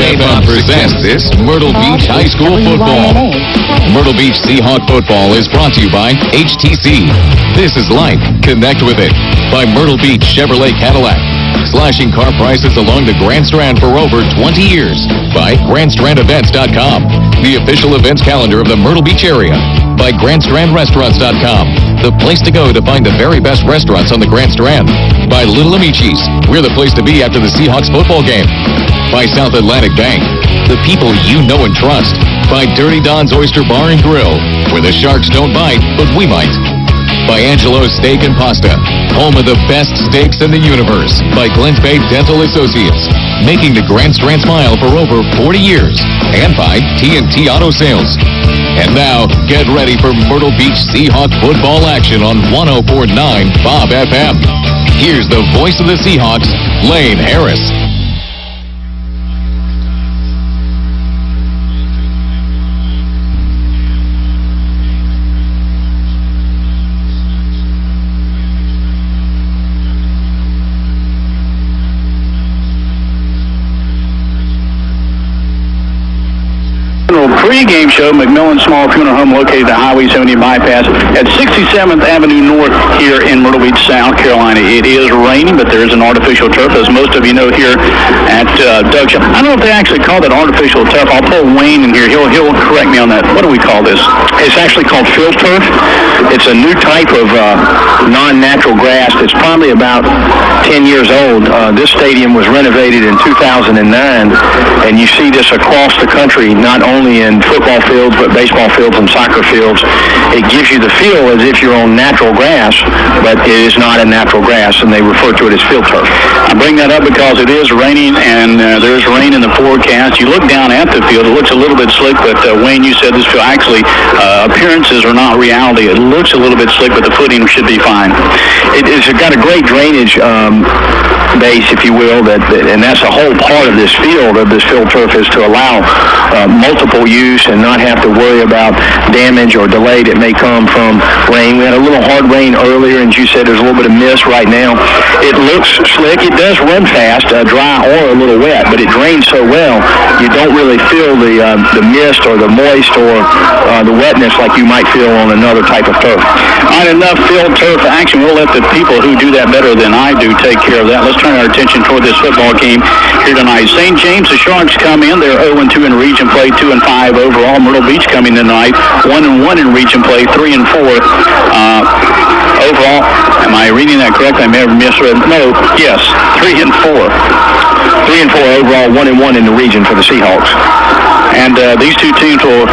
FM presents this Myrtle Beach High School football. Myrtle Beach Seahawk football is brought to you by HTC. This is life. Connect with it. By Myrtle Beach Chevrolet Cadillac. Slashing car prices along the Grand Strand for over 20 years. By GrandStrandEvents.com, the official events calendar of the Myrtle Beach area. By GrandStrandRestaurants.com, the place to go to find the very best restaurants on the Grand Strand. By Little Amici's, we're the place to be after the Seahawks football game. By South Atlantic Bank, the people you know and trust. By Dirty Don's Oyster Bar and Grill, where the sharks don't bite, but we might. By Angelo's Steak and Pasta, home of the best steaks in the universe. By Glens Bay Dental Associates, making the Grand Strand smile for over 40 years. And by T&T Auto Sales. And now, get ready for Myrtle Beach Seahawk football action on 104.9 Bob FM. Here's the voice of the Seahawks, Lane Harris. Pre-game show, McMillan Small Funeral Home, located at Highway 70 bypass at 67th Avenue North here in Myrtle Beach, South Carolina. It is raining, but there is an artificial turf, as most of you know here at Doug's Shop. I don't know if they actually call that artificial turf. I'll pull Wayne in here. He'll correct me on that. What do we call this? It's actually called field turf. It's a new type of non-natural grass that's probably about 10 years old. This stadium was renovated in 2009, and you see this across the country, not only in football fields, but baseball fields and soccer fields. It gives you the feel as if you're on natural grass, but it is not a natural grass, and they refer to it as field turf. I bring that up because it is raining, and there's rain in the forecast. You look down at the field, it looks a little bit slick, but Wayne, you said this field, actually, appearances are not reality. It looks a little bit slick, but the footing should be fine. It's got a great drainage base, if you will, and that's a whole part of this field turf, is to allow multiple use and not have to worry about damage or delay that may come from rain. We had a little hard rain earlier, and you said there's a little bit of mist right now. It looks slick. It does run fast, dry or a little wet, but it drains so well you don't really feel the mist or the moist or the wetness like you might feel on another type of turf. Not enough field turf action. We'll let the people who do that better than I do take care of that. Let's turn our attention toward this football game here tonight. St. James, the Sharks come in. They're 0-2 in region play, 2-5 overall. Myrtle Beach coming tonight, 1-1 in region play, 3-4 overall. Am I reading that correct? I may have misread. No, yes, 3-4. 3-4 overall, 1-1 in the region for the Seahawks. And these two teams will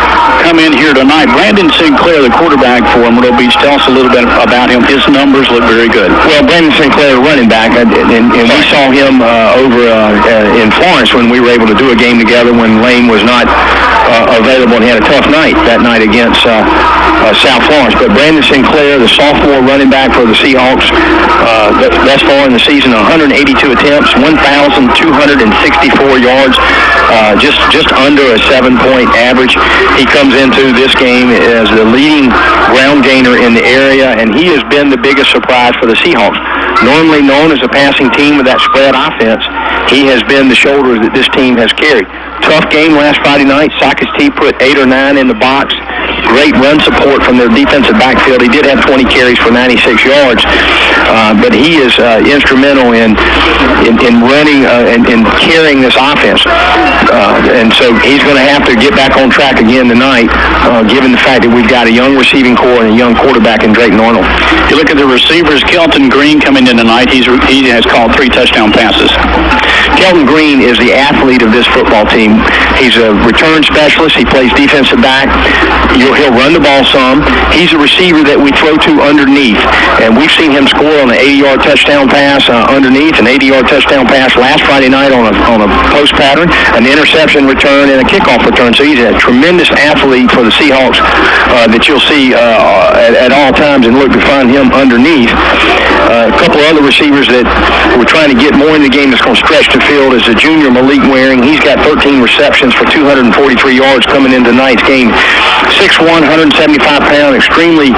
come in here tonight. Brandon Sinclair, the quarterback for Myrtle Beach, tell us a little bit about him. His numbers look very good. Well, Brandon Sinclair, running back, and we saw him over in Florence when we were able to do a game together when Lane was not available, and he had a tough night that night against South Florence. But Brandon Sinclair, the sophomore running back for the Seahawks, thus far in the season, 182 attempts, 1,264 yards, just under a 7-point average. He comes into this game as the leading ground gainer in the area, and he has been the biggest surprise for the Seahawks. Normally known as a passing team with that spread offense, he has been the shoulder that this team has carried. Tough game last Friday night. Sockets T put 8 or 9 in the box. Great run support from their defensive backfield. He did have 20 carries for 96 yards, but he is instrumental in running and carrying this offense. And so he's going to have to get back on track again tonight, given the fact that we've got a young receiving core and a young quarterback in Drake Arnold. You look at the receivers, Kelton Green coming in tonight. He has called 3 touchdown passes. Kelton Green is the athlete of this football team. He's a return specialist. He plays defensive back. He'll run the ball some. He's a receiver that we throw to underneath, and we've seen him score on an 80-yard touchdown pass underneath, an 80-yard touchdown pass last Friday night on a post pattern, an interception return, and a kickoff return. So he's a tremendous athlete for the Seahawks that you'll see at all times, and look to find him underneath. A couple other receivers that we're trying to get more in the game that's going to stretch the field is the junior Malik Waring. He's got 13 receptions for 243 yards coming into tonight's game. 6'1", 175-pound, extremely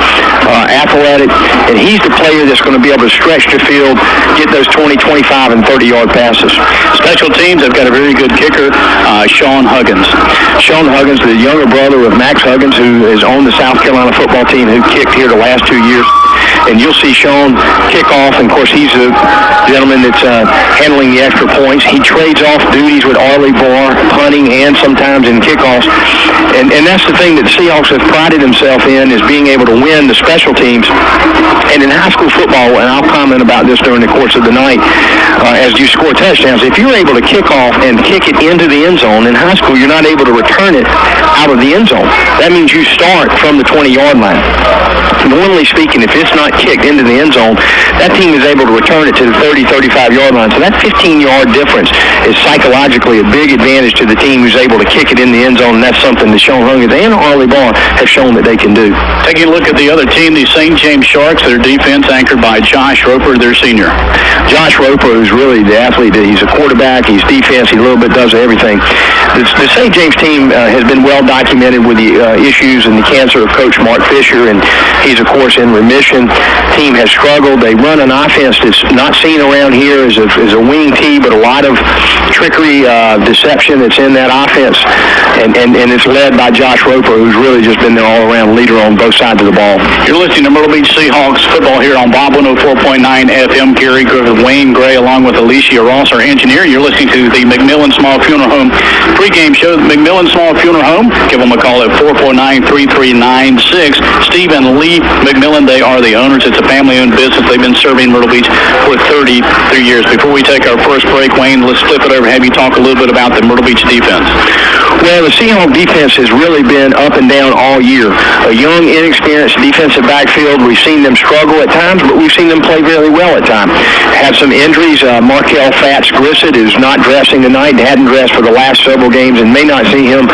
athletic, and he's the player that's going to be able to stretch the field, get those 20, 25, and 30-yard passes. Special teams, they've got a very good kicker, Sean Huggins. Sean Huggins, the younger brother of Max Huggins, who is on the South Carolina football team, who kicked here the last 2 years. And you'll see Sean kick off, and of course he's a gentleman that's handling the extra points. He trades off duties with Arlie Barr, punting and sometimes in kickoffs. And that's the thing that the Seahawks have prided themselves in, is being able to win the special teams. And in high school football, and I'll comment about this during the course of the night, as you score touchdowns, if you're able to kick off and kick it into the end zone, in high school you're not able to return it out of the end zone. That means you start from the 20-yard line. Normally speaking, if it's not kicked into the end zone, that team is able to return it to the 30, 35-yard line. So that 15-yard difference is psychologically a big advantage to the team who's able to kick it in the end zone, and that's something that Sean Huggins and Arlie Barr have shown that they can do. Taking a look at the other team, the St. James Sharks, their defense anchored by Josh Roper, their senior. Josh Roper is really the athlete. He's a quarterback, he's defense, he a little bit does everything. The St. James team has been well documented with the issues and the cancer of Coach Mark Fisher, and he's, of course, in remission. Team has struggled. They run an offense that's not seen around here as a wing tee, but a lot of trickery, deception that's in that offense, and it's led by Josh Roper, who's really just been the all-around leader on both sides of the ball. You're listening to Myrtle Beach Seahawks football here on Bob 104.9 FM. Gary Griffith, Wayne Gray, along with Alicia Ross, our engineer. You're listening to the McMillan Small Funeral Home pregame show. McMillan Small Funeral Home. Give them a call at 449-3396. Steve and Lee McMillan, they are the owners. It's a family-owned business. They've been serving Myrtle Beach for 33 years. Before we take our first break, Wayne, let's flip it over and have you talk a little bit about the Myrtle Beach defense. Well, the Seahawks defense has really been up and down all year. A young, inexperienced defensive backfield. We've seen them struggle at times, but we've seen them play really well at times. Had some injuries. Markel Fats Grissett is not dressing tonight, hadn't dressed for the last several games, and may not see him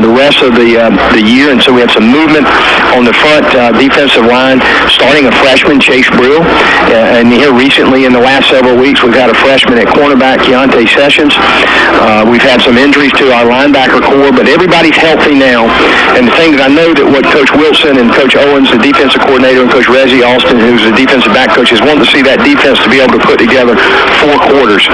the rest of the year. And so we had some movement on the front defensive line, starting a freshman, Chase Brill. And here recently in the last several weeks, we've had a freshman at cornerback, Keontae Sessions. We've had some injuries to our linebacker core, but everybody's healthy now. And the thing that I know that what Coach Wilson and Coach Owens, the defensive coordinator, and Coach Reggie Austin, who's the defensive back coach, is wanting to see that defense to be able to put together 4 quarters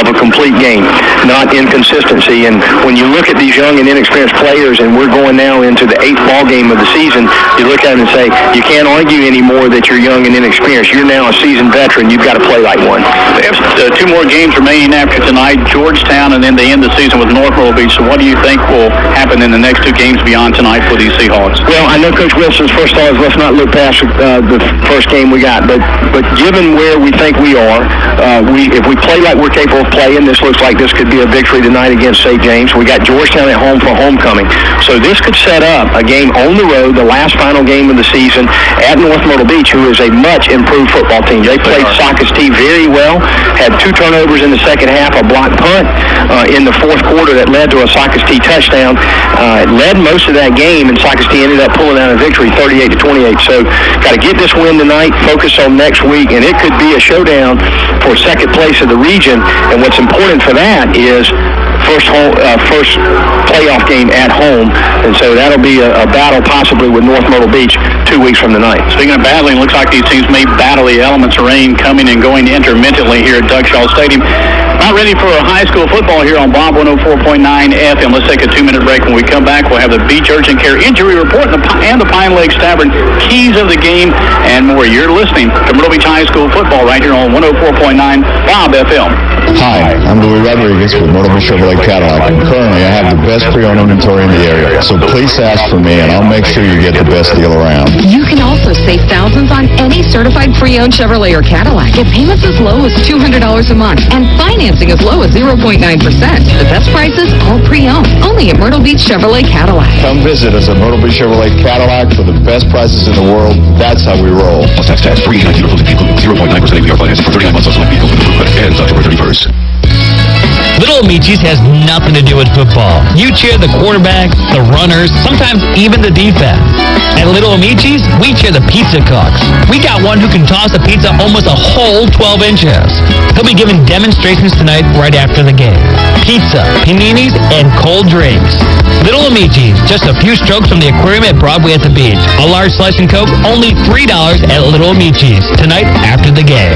of a complete game, not inconsistency. And when you look at these young and inexperienced players, and we're going now into the 8th ball game of the season, you look at them and say, you can't argue anymore that you're young and inexperienced. You're now a seasoned veteran. You've got to play like one. They have 2 more games remaining after tonight, Georgetown, and then they end the season with North Myrtle Beach. So what do you think will happen in the next 2 games beyond tonight for these Seahawks? Well, I know Coach Wilson's first thought is let's not look past the first game we got, but given where we think we are, if we play like we're capable of playing, this looks like this could be a victory tonight against St. James. We got Georgetown at home for homecoming. So this could set up a game on the road, the last final game of the season at North Myrtle Beach, who is a much improved football team. They played Sockasty very well, had 2 turnovers in the second half, a blocked punt in the fourth quarter that led to a Sockasty touchdown. It led most of that game, and Sockasty ended up pulling out a victory 38-28. So got to get this win tonight, focus on next week, and it could be a showdown for second place of the region. And what's important for that is first playoff game at home, and so that'll be a battle possibly with North Myrtle Beach 2 weeks from tonight. Speaking of battling, looks like these teams may battle the elements of rain coming and going intermittently here at Doug Shaw Stadium. Not ready for high school football here on Bob 104.9 FM. Let's take a 2-minute break. When we come back, we'll have the Beach Urgent Care Injury Report and the Pine Lakes Tavern keys of the game and more. You're listening to Myrtle Beach High School football right here on 104.9 Bob FM. Hi, I'm Louis Rodriguez with Myrtle Beach Chevrolet Cadillac, and currently I have the best pre-owned inventory in the area. So please ask for me, and I'll make sure you get the best deal around. You can also save thousands on any certified pre-owned Chevrolet or Cadillac. Get payments as low as $200 a month and financing as low as 0.9%. The best prices, all pre-owned. Only at Myrtle Beach Chevrolet Cadillac. Come visit us at Myrtle Beach Chevrolet Cadillac for the best prices in the world. That's how we roll. Plus tax, free 19 vehicle, 0.9% APR financing for 39 months on select vehicles with approved credit ends October 31st. Little Amici's has nothing to do with football. You cheer the quarterback, the runners, sometimes even the defense. At Little Amici's, we cheer the pizza cooks. We got one who can toss a pizza almost a whole 12 inches. He'll be giving demonstrations tonight right after the game. Pizza, paninis, and cold drinks. Little Amici's, just a few strokes from the aquarium at Broadway at the beach. A large slice and Coke, only $3 at Little Amici's tonight after the game.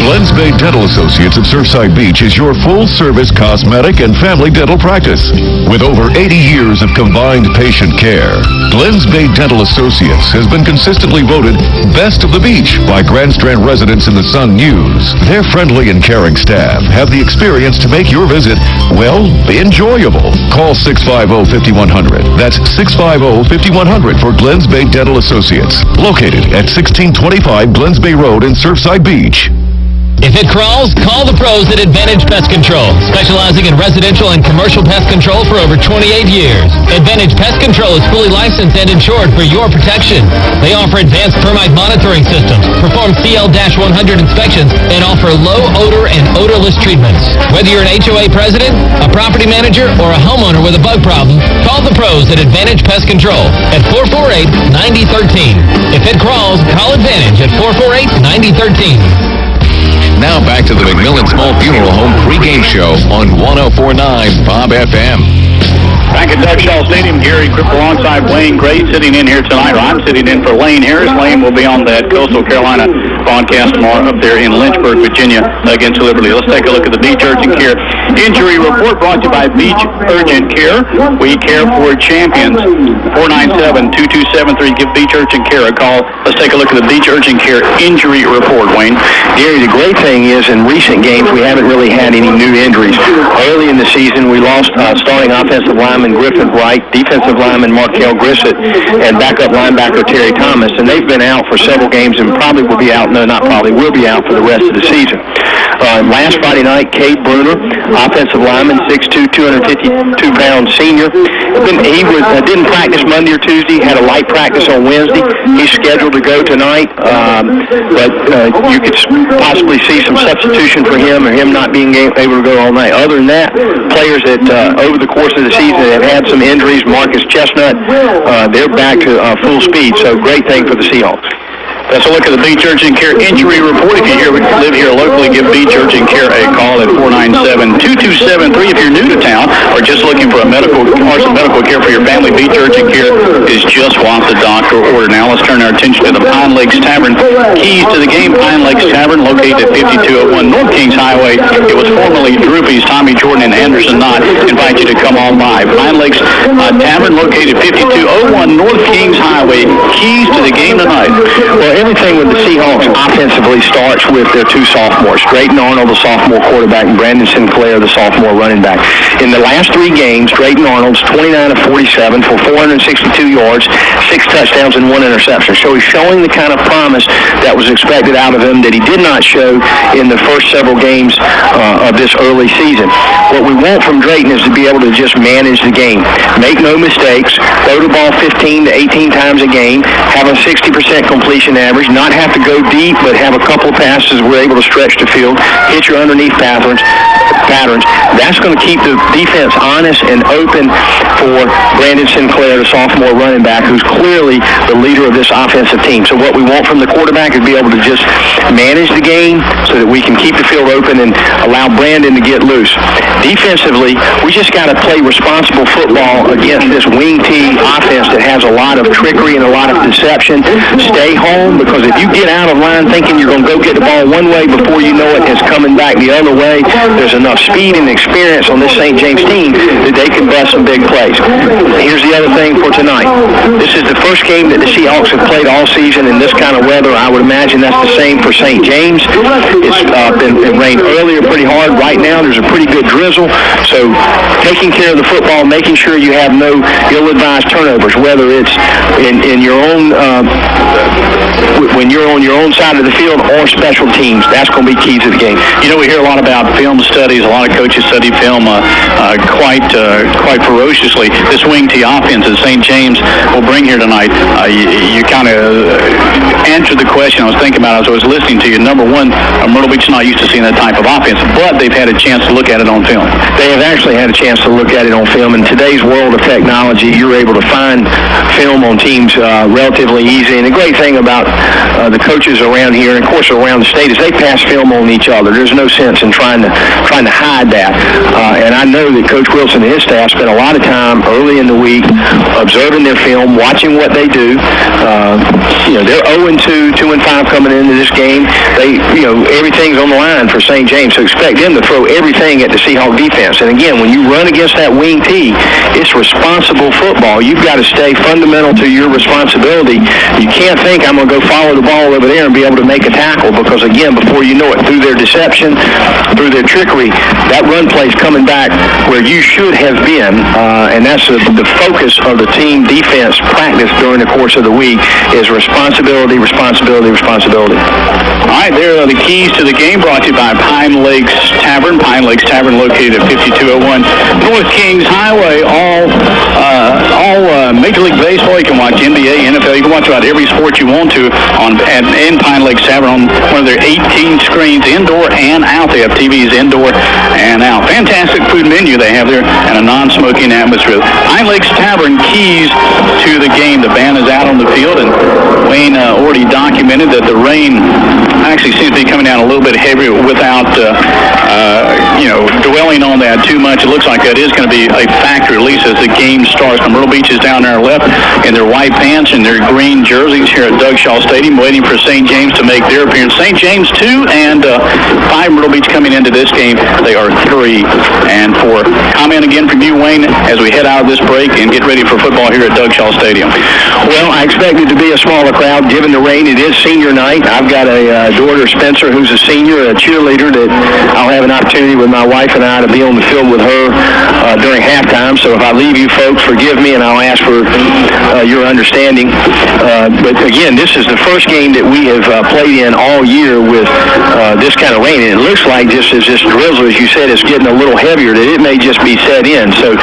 Glens Bay Dental Associates of Surfside Beach is your full-service cosmetic and family dental practice. With over 80 years of combined patient care, Glens Bay Dental Associates has been consistently voted Best of the Beach by Grand Strand residents in the Sun News. Their friendly and caring staff have the experience to make your visit, well, enjoyable. Call 650-5100. That's 650-5100 for Glens Bay Dental Associates, located at 1625 Glens Bay Road in Surfside Beach. If it crawls, call the pros at Advantage Pest Control, specializing in residential and commercial pest control for over 28 years. Advantage Pest Control is fully licensed and insured for your protection. They offer advanced termite monitoring systems, perform CL-100 inspections, and offer low odor and odorless treatments. Whether you're an HOA president, a property manager, or a homeowner with a bug problem, call the pros at Advantage Pest Control at 448-9013. If it crawls, call Advantage at 448-9013. Now back to the McMillan Small Funeral Home pregame show on 104.9 Bob FM. Back at Doug Shaw Stadium, Gary Kripp alongside Wayne Gray sitting in here tonight. I'm sitting in for Lane Harris. Lane will be on that Coastal Carolina broadcast tomorrow up there in Lynchburg, Virginia against Liberty. Let's take a look at the Beach Urgent Care Injury Report brought to you by Beach Urgent Care. We care for champions. 497-2273. Give Beach Urgent Care a call. Let's take a look at the Beach Urgent Care Injury Report, Wayne. Gary, the great thing is in recent games we haven't really had any new injuries. Early in the season we lost starting offensive lineman Griffin Wright, defensive lineman Markel Grissett, and backup linebacker Terry Thomas, and they've been out for several games and probably will be out, no not probably, will be out for the rest of the season. Last Friday night, Cade Bruner, offensive lineman, 6'2", 252-pound senior. He didn't practice Monday or Tuesday, had a light practice on Wednesday. He's scheduled to go tonight, but you could possibly see some substitution for him or him not being able to go all night. Other than that, players that over the course of the season have had some injuries, Marcus Chestnut, they're back to full speed, so great thing for the Seahawks. Let's look at the Beach Urgent Care Injury Report. If you live here locally, give Beach Urgent Care a call at 497-2273. If you're new to town or just looking for some medical care for your family, Beach Urgent Care is just what the doctor ordered. Now let's turn our attention to the Pine Lakes Tavern. Keys to the game, Pine Lakes Tavern, located at 5201 North Kings Highway. It was formerly Droopy's. Tommy Jordan and Anderson Knott invite you to come on by. Pine Lakes Tavern, located at 5201 North Kings Highway. Keys to the game tonight. Well, everything with the Seahawks offensively starts with their two sophomores, Drayton Arnold, the sophomore quarterback, and Brandon Sinclair, the sophomore running back. In the last three games, Drayton Arnold's 29 of 47 for 462 yards, 6 touchdowns, and 1 interception. So he's showing the kind of promise that was expected out of him that he did not show in the first several games of this early season. What we want from Drayton is to be able to just manage the game, make no mistakes, throw the ball 15 to 18 times a game, have a 60% completion average, not have to go deep, but have a couple passes we're able to stretch the field, hit your underneath patterns. That's going to keep the defense honest and open for Brandon Sinclair, the sophomore running back, who's clearly the leader of this offensive team. So what we want from the quarterback is be able to just manage the game so that we can keep the field open and allow Brandon to get loose. Defensively, we just got to play responsible football against this wing T offense that has a lot of trickery and a lot of deception. Stay home, because if you get out of line thinking you're going to go get the ball one way, before you know it, it's coming back the other way. There's enough speed and experience on this St. James team that they can bust some big plays. Here's the other thing for tonight. This is the first game that the Seahawks have played all season in this kind of weather. I would imagine that's the same for St. James. It rained earlier pretty hard. Right now there's a pretty good drizzle. So taking care of the football, making sure you have no ill-advised turnovers, whether it's in your own when you're on your own side of the field or special teams. That's going to be key to the game. You know, we hear a lot about film studies. A lot of coaches study film quite ferociously. This wing T offense that St. James will bring here tonight, you kind of answered the question I was thinking about as I was listening to you. Number one, Myrtle Beach is not used to seeing that type of offense, but they've had a chance to look at it on film. They have actually had a chance to look at it on film. In today's world of technology, you're able to find film on teams relatively easy. And the great thing about the coaches around here, and of course around the state, is they pass film on each other. There's no sense in trying to hide that. And I know that Coach Wilson and his staff spent a lot of time early in the week observing their film, watching what they do. They're 0-2, 2-5 coming into this game. Everything's on the line for St. James, so expect them to throw everything at the Seahawk defense. And again, when you run against that wing T, it's responsible football. You've got to stay fundamental to your responsibility. You can't think I'm going to go follow the ball over there and be able to make a tackle, because again, before you know it, through their deception, through their trickery, that run play's coming back where you should have been, and that's the focus of the team defense practice during the course of the week is responsibility, responsibility, responsibility. All right, there are the keys to the game brought to you by Pine Lakes Tavern. Pine Lakes Tavern located at 5201 North Kings Highway. All Major League Baseball. You can watch NBA, NFL. You can watch about every sport you want to in Pine Lakes Tavern on one of their 18 screens, indoor and out. They have TVs indoor and out. Fantastic food menu they have there and a non-smoking atmosphere. Pine Lakes Tavern, keys to the game. The band is out on the field, and Wayne already documented that the rain actually seems to be coming down a little bit heavier without dwelling on that too much. It looks like that is going to be a factor, at least as the game starts. Myrtle Beach is down there left in their white pants and their green jerseys here at Doug Shaw Stadium, waiting for St. James to make their appearance. St. James 2 and 5. Myrtle Beach coming into this game. They are 3 and 4. Comment again from you, Wayne, as we head out of this break and get ready for football here at Doug Shaw Stadium. Well, I expect it to be a smaller crowd given the rain. It is senior night. I've got a daughter, Spencer, who's a senior, a cheerleader, that I'll have an opportunity with my wife and I to be on the field with her during halftime. So if I leave you folks, forgive me, and I'll ask for your understanding. But again, this is the first game that we have played in all year with this kind of rain. And it looks like just as this drizzle, as you said, is getting a little heavier, that it may just be set in. So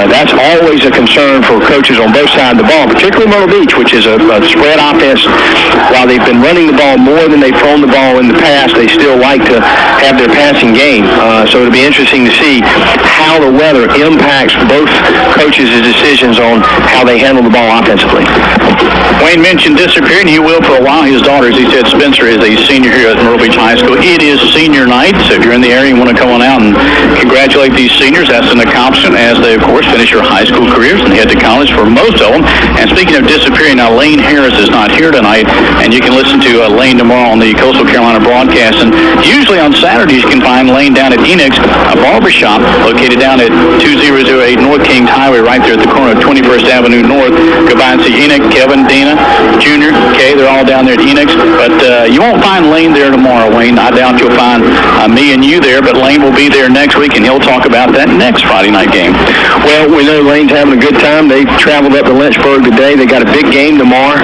that's always a concern for coaches on both sides of the ball, particularly Myrtle Beach, which is a spread offense. While they've been running the ball more than they've thrown the ball in the past, they still like to have their passing game. So it'll be interesting to see how the weather impacts both coaches' decisions on how they handle the ball offensively. Wayne mentioned disappearing. He will for a while. His daughter, as he said, Spencer, is a senior here at Myrtle Beach High School. It is senior night, so if you're in the area and want to come on out and congratulate these seniors, that's an accomplishment as they, of course, finish their high school careers and head to college for most of them. And speaking of disappearing, now Lane Harris is not here tonight, and you can listen to Lane tomorrow on the Coastal Carolina broadcast. And usually on Saturdays you can find Lane down at Enix, a barbershop located down at 2008 North Kings Highway, right there at the corner of 21st Avenue North. Go by and see Enoch, Kevin, Dina, Junior, Kay. They're all down there at Enix. But you won't find Lane there tomorrow, Wayne. I doubt you'll find me and you there, but Lane will be there next week, and he'll talk about that next Friday night game. Well, we know Lane's having a good time. They traveled up to Lynchburg today. They got a big game tomorrow.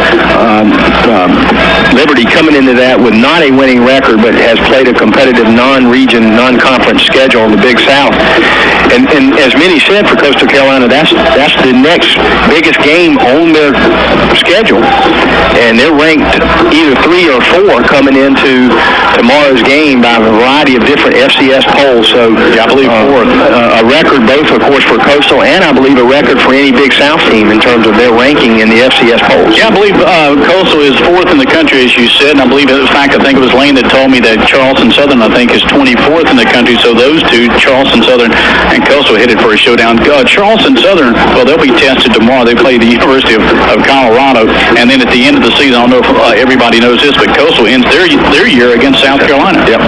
Liberty coming into that with not a winning record, but has played a competitive non-region, non-conference schedule in the Big South. And as many said for Coastal Carolina, that's the next biggest game on their schedule. And they're ranked either 3 or 4 coming into tomorrow's game by a variety of different FCS polls. So I believe 4th. A record both, of course, for Coastal and I believe a record for any Big South team in terms of their ranking in the FCS polls. Yeah, I believe Coastal is 4th in the country, as you said, and I believe, in fact, I think it was Lane that told me that Charleston Southern, I think, is 24th in the country. So those two, Charleston Southern and Coastal, headed for a showdown. Charleston Southern, well, they'll be tested tomorrow. They play the University of Colorado, and then at the end of the season, I don't know if everybody knows this, but Coastal ends their year against South Carolina. Yep.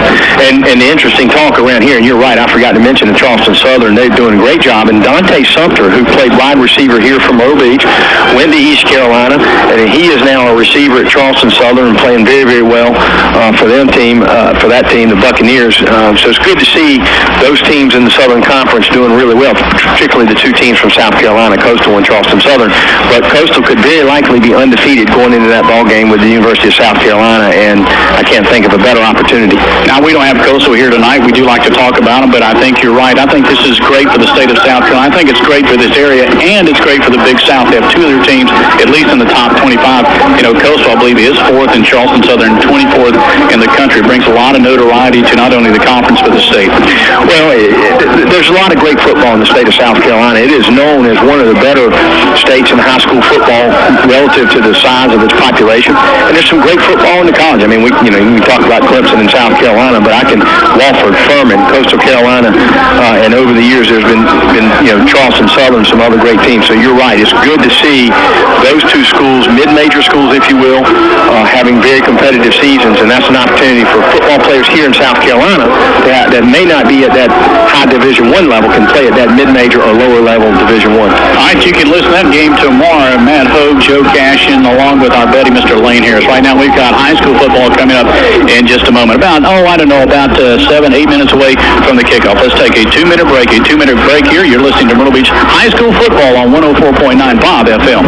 And the interesting talk around here, and you're right, I forgot to mention the Charleston Southern. They're doing a great job. And Dante Sumter, who played wide receiver here from Myrtle Beach, went to East Carolina, and he is now a receiver at Charleston Southern and playing very, very well for that team, the Buccaneers. So it's good to see those teams in the Southern Conference conference doing really well, particularly the two teams from South Carolina, Coastal and Charleston Southern. But Coastal could very likely be undefeated going into that ball game with the University of South Carolina, and I can't think of a better opportunity. Now, we don't have Coastal here tonight. We do like to talk about them, but I think you're right. I think this is great for the state of South Carolina. I think it's great for this area, and it's great for the Big South to have two of their teams at least in the top 25. Coastal, I believe, is 4th, and Charleston Southern 24th in the country. It brings a lot of notoriety to not only the conference but the state. Well, there's a lot of great football in the state of South Carolina. It is known as one of the better states in high school football relative to the size of its population. And there's some great football in the college. I mean, we talk about Clemson in South Carolina, but I can Wofford, Furman, Coastal Carolina, and over the years there's been Charleston Southern, some other great teams. So you're right. It's good to see those two schools, mid-major schools, if you will, having very competitive seasons, and that's an opportunity for football players here in South Carolina that may not be at that high Division I level can play at that mid-major or lower level Division I. All right, you can listen to that game tomorrow. Matt Hogue, Joe Cashin, along with our buddy Mr. Lane Harris. Right now we've got high school football coming up in just a moment. About 7-8 minutes away from the kickoff. Let's take a 2-minute break. Here. You're listening to Myrtle Beach High School Football on 104.9 Bob FM.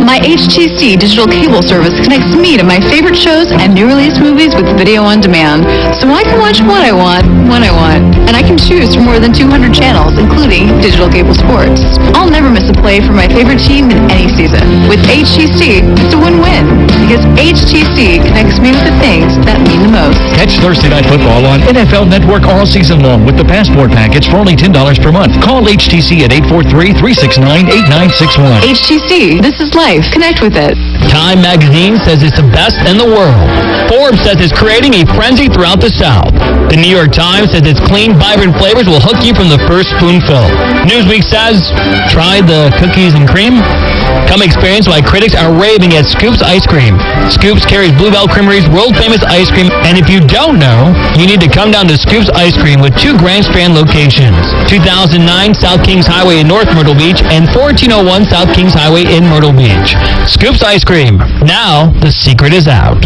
My HTC digital cable service connects me to my favorite shows and new release movies with video on demand, so I can watch what I want, when I want, and I can choose from more than 200 channels, including digital cable sports. I'll never miss a play from my favorite team in any season. With HTC, it's a win-win, because HTC connects me with the things that mean the most. Catch Thursday Night Football on NFL Network all season long with the Passport package for only $10 per month. Call HTC at 843-369-8961. HTC, this is life. Connect with it. Time magazine says it's the best in the world. Forbes says it's creating a frenzy throughout the South. The New York Times says its clean, vibrant flavors will hook you from the first spoonful. Newsweek says, try the cookies and cream? Come experience why critics are raving at Scoops Ice Cream. Scoops carries Bluebell Creamery's world-famous ice cream, and if you don't know, you need to come down to Scoops Ice Cream with 2 Grand Strand locations. 2009 South Kings Highway in North Myrtle Beach and 1401 South Kings Highway in Myrtle Beach. Scoops Ice Cream. Now, the secret is out.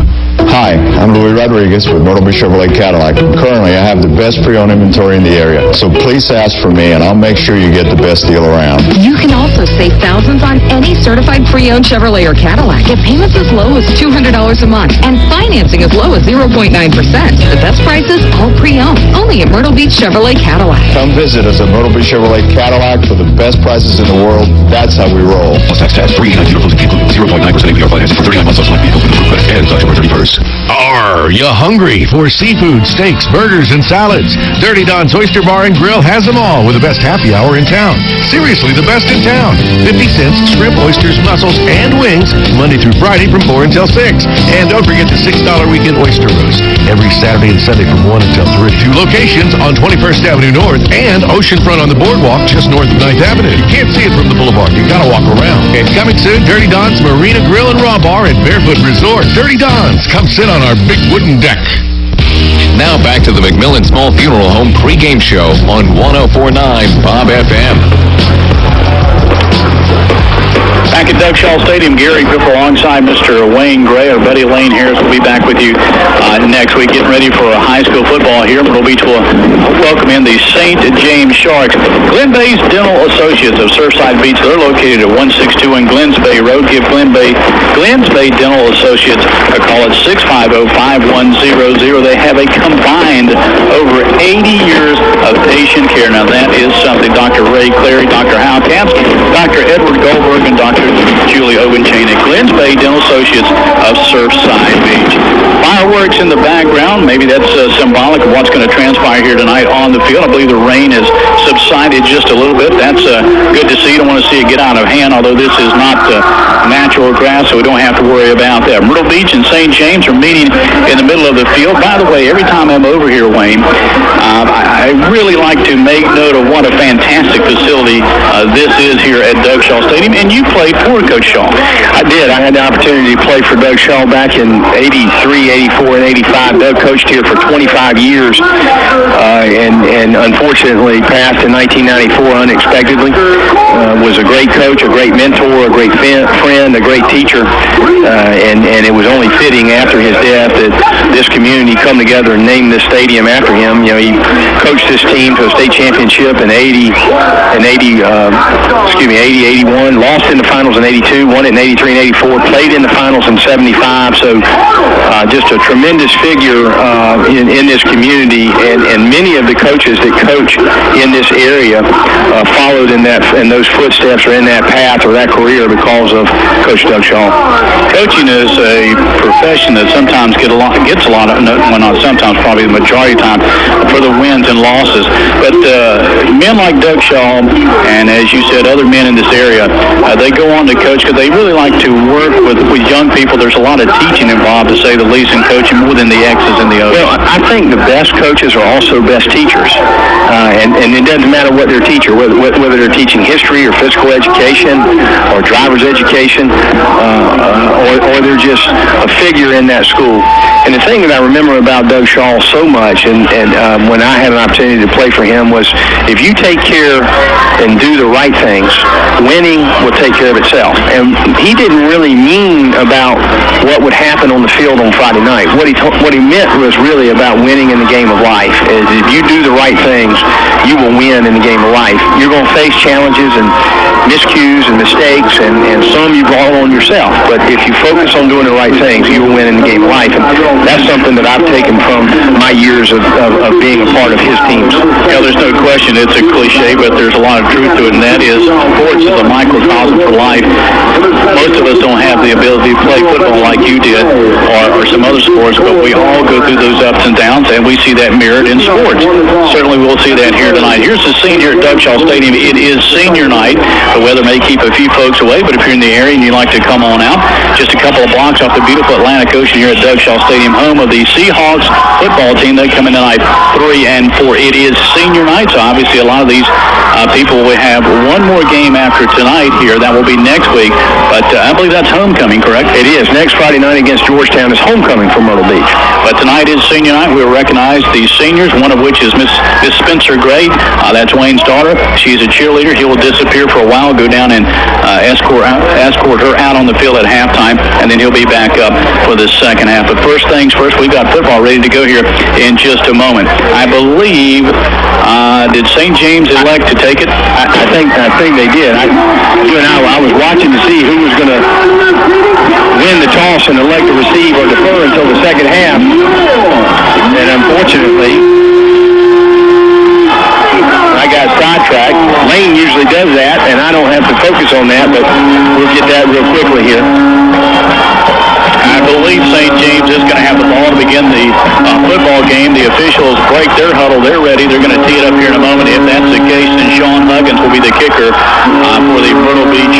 Hi, I'm Louis Rodriguez with Myrtle Beach Chevrolet Cadillac. Currently, I have the best pre-owned inventory in the area, so please ask for me and I'll make sure you get the best deal around. You can also save thousands on any certified pre-owned Chevrolet or Cadillac. Get payments as low as $200 a month and financing as low as 0.9%. The best prices, all pre-owned. Only at Myrtle Beach Chevrolet Cadillac. Come visit us at Myrtle Beach Chevrolet Cadillac for the best prices in the world. That's how we roll. Plus tax free 0.9% APR financing for 39 months on select vehicles with approved credit ends October 31st. Are you hungry for seafood, steaks, burgers, and salads? Dirty Don's Oyster Bar and Grill has them all with the best happy hour in town. Seriously, the best in town. 50 cents, shrimp, oysters, mussels, and wings, Monday through Friday from 4 until 6. And don't forget the $6 weekend oyster roast every Saturday and Sunday from 1 until 3. 2 locations on 21st Avenue North and oceanfront on the boardwalk just north of 9th Avenue. You can't see it from the boulevard. You gotta walk around. And coming soon, Dirty Don's Marina Grill and Raw Bar at Barefoot Resort. Dirty Don's. Come sit on our big wooden deck. Now back to the McMillan Small Funeral Home pregame show on 104.9 Bob FM. Back at Doug Shaw Stadium, Gary Griffith alongside Mr. Wayne Gray. Our buddy Lane Harris will be back with you next week, getting ready for high school football here. Myrtle Beach will welcome in the St. James Sharks. Glen Bay's Dental Associates of Surfside Beach, they're located at 162 in Glens Bay Road. Give Glens Bay Dental Associates a call at 650-5100. They have a combined over 80 years of patient care. Now that is something. Dr. Ray Clary, Dr. Hal Katz, Dr. Edward Goldberg, and Dr. Julie Obenchain at Glens Bay Dental Associates of Surfside Beach. Fireworks in the background. Maybe that's symbolic of what's going to transpire here tonight on the field. I believe the rain has subsided just a little bit. That's good to see. You don't want to see it get out of hand, although this is not natural grass, so we don't have to worry about that. Myrtle Beach and St. James are meeting in the middle of the field. By the way, every time I'm over here, Wayne, I really like to make note of what a fantastic facility this is here at Doug Shaw Stadium. And you played for Coach Shaw. I did. I had the opportunity to play for Doug Shaw back in 83, 84, and 85. Doug coached here for 25 years and unfortunately passed in 1994 unexpectedly. Was a great coach, a great mentor, a great friend, a great teacher, and it was only fitting after his death that this community come together and name this stadium after him. You know, he coached this team to a state championship in 80, 81, lost in the finals in 82, won it in 83 and 84, played in the finals in 75. So just a tremendous figure in this community, and many of the coaches that coach in this area followed in those footsteps or in that path or that career because of Coach Doug Shaw. Coaching is a profession that sometimes gets a lot of, well, not sometimes, probably the majority of the time, for the wins and losses. But men like Doug Shaw, and as you said, other men in this area, they go on to coach because they really like to work with young people. There's a lot of teaching involved, to say the least, in coaching, more than the X's and the O's. Well, I think the best coaches are also best teachers. And it doesn't matter what they're teaching, whether they're teaching history or physical education or driver's education, or they're just a figure in that school. And the thing that I remember about Doug Shaw so much, and when I had an opportunity to play for him, was if you take care and do the right things, winning will take care of itself. And he didn't really mean about what would happen on the field on Friday night. What he meant was really about winning in the game of life. Is if you do the right things, you will win in the game of life. You're going to face challenges and miscues and mistakes, and some you brought on yourself. But if you focus on doing the right things, you will win in the game of life. And that's something that I've taken from my years of being a part of his teams. Yeah, there's no question. It's a cliche, but there's a lot of truth to it, and that is sports is a microcosm for life. Most of us don't have the ability to play football like you did, or some other sports, but we all go through those ups and downs, and we see that mirrored in sports. Certainly we'll see that here tonight. Here's the scene here at Doug Shaw Stadium. It is senior night. The weather may keep a few folks away, but if you're in the area and you'd like to come on out, just a couple of blocks off the beautiful Atlantic Ocean here at Doug Shaw Stadium, home of the Seahawks football team. They come in tonight 3-4. It is senior night, so obviously a lot of these people will have one more game after tonight here. That will be next week, but I believe that's homecoming, correct? It is. Next Friday night against Georgetown is homecoming for Myrtle Beach. But tonight is senior night. We'll recognize the seniors, one of which is Miss Spencer Gray. That's Wayne's daughter. She's a cheerleader. He will disappear for a while, go down and escort her out on the field at halftime, and then he'll be back up for the second half. But first things first, we got football ready to go here in just a moment. I believe, did St. James elect to take it? I think they did. I was watching to see who was going to win the toss and elect to receive or defer until the second half. And unfortunately, I got sidetracked. Lane usually does that, and I don't have to focus on that, but we'll get that real quickly here. I believe St. James is going to have the ball to begin the football game. The officials break their huddle. They're ready. They're going to tee it up here in a moment. If that's the case, then Sean Huggins will be the kicker for the Myrtle Beach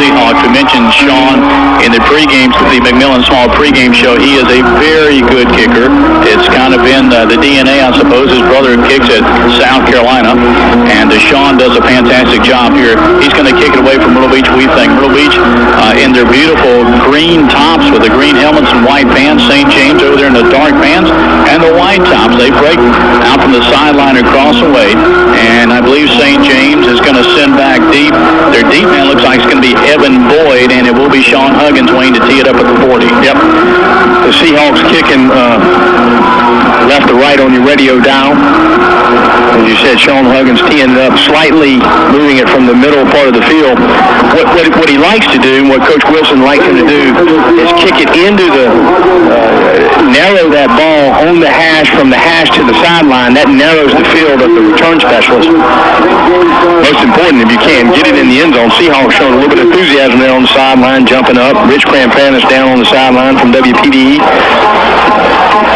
Seahawks. We mentioned Sean in the pregame, the McMillan Small pregame show. He is a very good kicker. It's kind of been the DNA, I suppose. His brother kicks at South Carolina, and Sean does a fantastic job here. He's going to kick it away from Myrtle Beach. We think Myrtle Beach in their beautiful green tops with the green helmets and white bands. St. James over there in the dark bands and the white tops. They break out from the sideline across the way, and I believe St. James is going to send back deep. Their deep man looks like it's going to be Evan Boyd, and it will be Sean Huggins waiting to tee it up at the 40. Yep. The Seahawks kicking left to right on your radio dial. As you said, Sean Huggins teeing it up slightly, moving it from the middle part of the field. What he likes to do, and what Coach Wilson likes him to do, is kick it into the, narrow that ball on the hash, from the hash to the sideline. That narrows the field of the return specialist. Most important, if you can, get it in the end zone. Seahawks showing a little bit of enthusiasm there on the sideline, jumping up. Rich Crampanis down on the sideline from WPDE.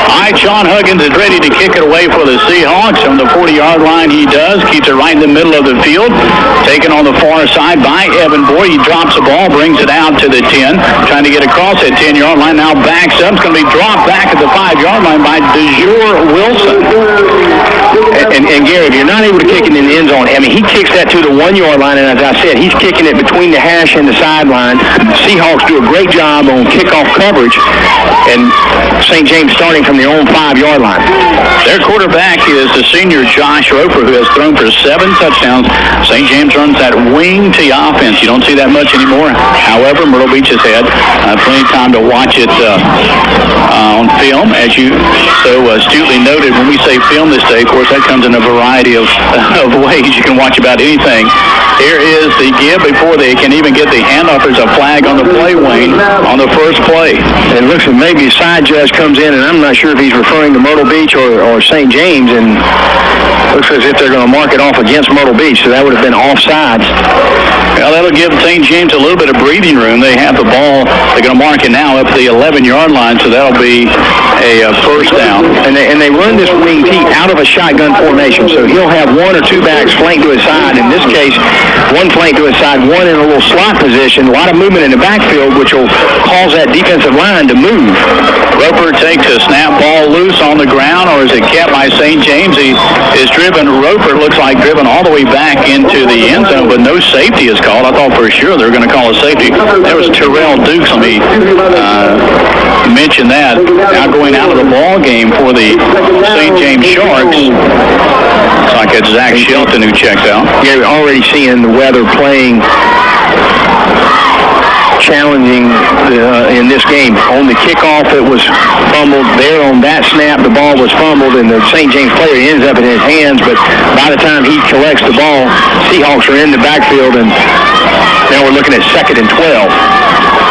All right, Sean Huggins is ready to kick it away for the Seahawks. On the 40-yard line, he does. Keeps it right in the middle of the field. Taken on the far side by Evan Boyd. He drops the ball, brings it out to the 10. Trying to get across that 10-yard line. Now backs up. It's going to be dropped back at the 5-yard line by DeJure Wilson. And Gary, if you're not able to kick it in the end zone, I mean, he kicks that to the 1-yard line, and as I said, he's kicking it between the hash and the sideline. Seahawks do a great job on kickoff coverage, and St. James starting from their own 5-yard 5-yard line. Their quarterback is the senior Josh Roper, who has thrown for 7 touchdowns. St. James runs that wing T offense. You don't see that much anymore. However, Myrtle Beach has had plenty of time to watch it on film, as you so astutely noted. When we say film this day, of course, that comes in a variety of ways. You can watch about anything. Here is the give before they can even get the handoff. There's a flag on the play, Wayne, on the first play. And looks like maybe a side judge comes in, and I'm not sure if he's referring to Myrtle Beach or St. James, and looks as if they're going to mark it off against Myrtle Beach, so that would have been offsides. Well, that'll give St. James a little bit of breathing room. They have the ball. They're going to mark it now up the 11-yard line, so that'll be a first down. And they run this wing T out of a shotgun formation, so he'll have 1 or 2 backs flanked to his side. In this case, 1 flank to his side, 1 in a little slot position, a lot of movement in the backfield, which will cause that defensive line to move. Roper takes a snap ball loose on the ground, or is it kept by St. James? He is driven. Roper looks like driven all the way back into the end zone, but no safety is called. I thought for sure they were going to call a safety. There was Terrell Dukes. Let me mention that. Now going out of the ball game for the St. James Sharks. Looks like it's Zach Shelton who checks out. Yeah, we're already seeing the weather playing challenging in this game. On the kickoff, it was fumbled. There on that snap, the ball was fumbled, and the St. James player ends up in his hands, but by the time he collects the ball, Seahawks are in the backfield, and now we're looking at 2nd and 12.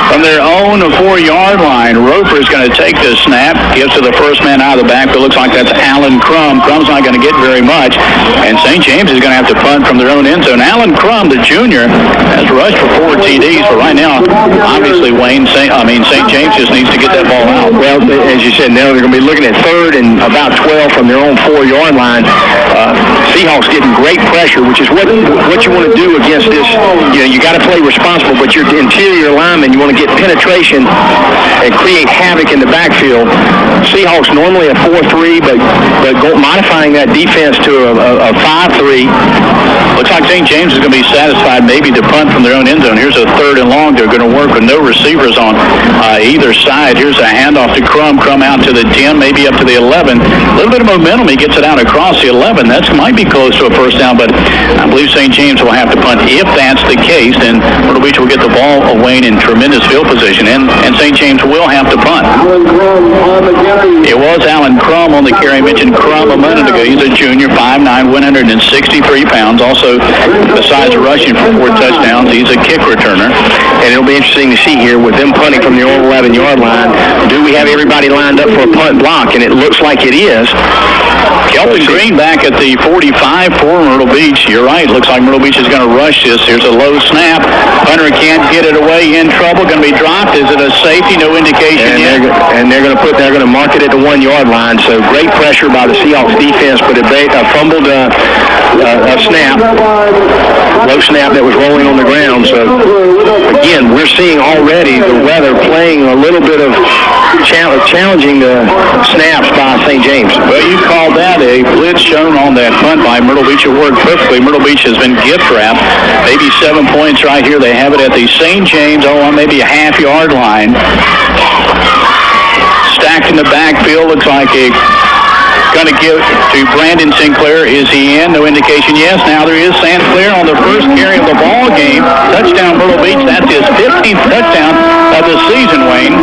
From their own 4-yard line, Roper is going to take this snap, gives to the first man out of the backfield. Looks like that's Alan Crum. Crum's not going to get very much, and St. James is going to have to punt from their own end zone. Alan Crum, the junior, has rushed for 4 TDs, but right now, obviously, Wayne, St. James just needs to get that ball out. Well, as you said, now they're going to be looking at 3rd and about 12 from their own 4-yard line. Seahawks getting great pressure, which is what you want to do against this. You got to play responsible, but your interior lineman, you want to get penetration and create havoc in the backfield. Seahawks normally a 4-3, but modifying that defense to a 5-3. Looks like St. James is going to be satisfied maybe to punt from their own end zone. Here's a 3rd and long. They're going to work with no receivers on either side. Here's a handoff to Crum. Crum out to the 10, maybe up to the 11. A little bit of momentum. He gets it out across the 11. That might be close to a first down, but I believe St. James will have to punt. If that's the case, then Myrtle Beach will get the ball away in tremendous field position, and St. James will have to punt. It was Alan Crum on the carry. I mentioned Crum a minute ago. He's a junior, 5'9", 163 pounds. Also, besides rushing for 4 touchdowns, he's a kick returner. And it'll be interesting to see here with them punting from the old 11-yard line. Do we have everybody lined up for a punt block? And it looks like it is. Kelton Green back at the 45 for Myrtle Beach. You're right. Looks like Myrtle Beach is going to rush this. Here's a low snap. Punter can't get it away. In trouble. Going to be dropped. Is it a safety? No indication yet. They're going to mark it at the 1-yard line. So great pressure by the Seahawks defense, but a fumbled a snap, low snap that was rolling on the ground. So again, we're seeing already the weather playing a little bit of challenging the snaps by St. James. Well, you call that a blitz shown on that punt by Myrtle Beach. It worked perfectly. Myrtle Beach has been gift wrapped. Maybe 7 points right here. They have it at the St. James, maybe a half-yard line. Stacked in the backfield. Looks like going to give to Brandon Sinclair. Is he in? No indication. Yes. Now there is Sinclair on the first carry of the ball game. Touchdown, Myrtle Beach. That's his 15th touchdown of the season, Wayne.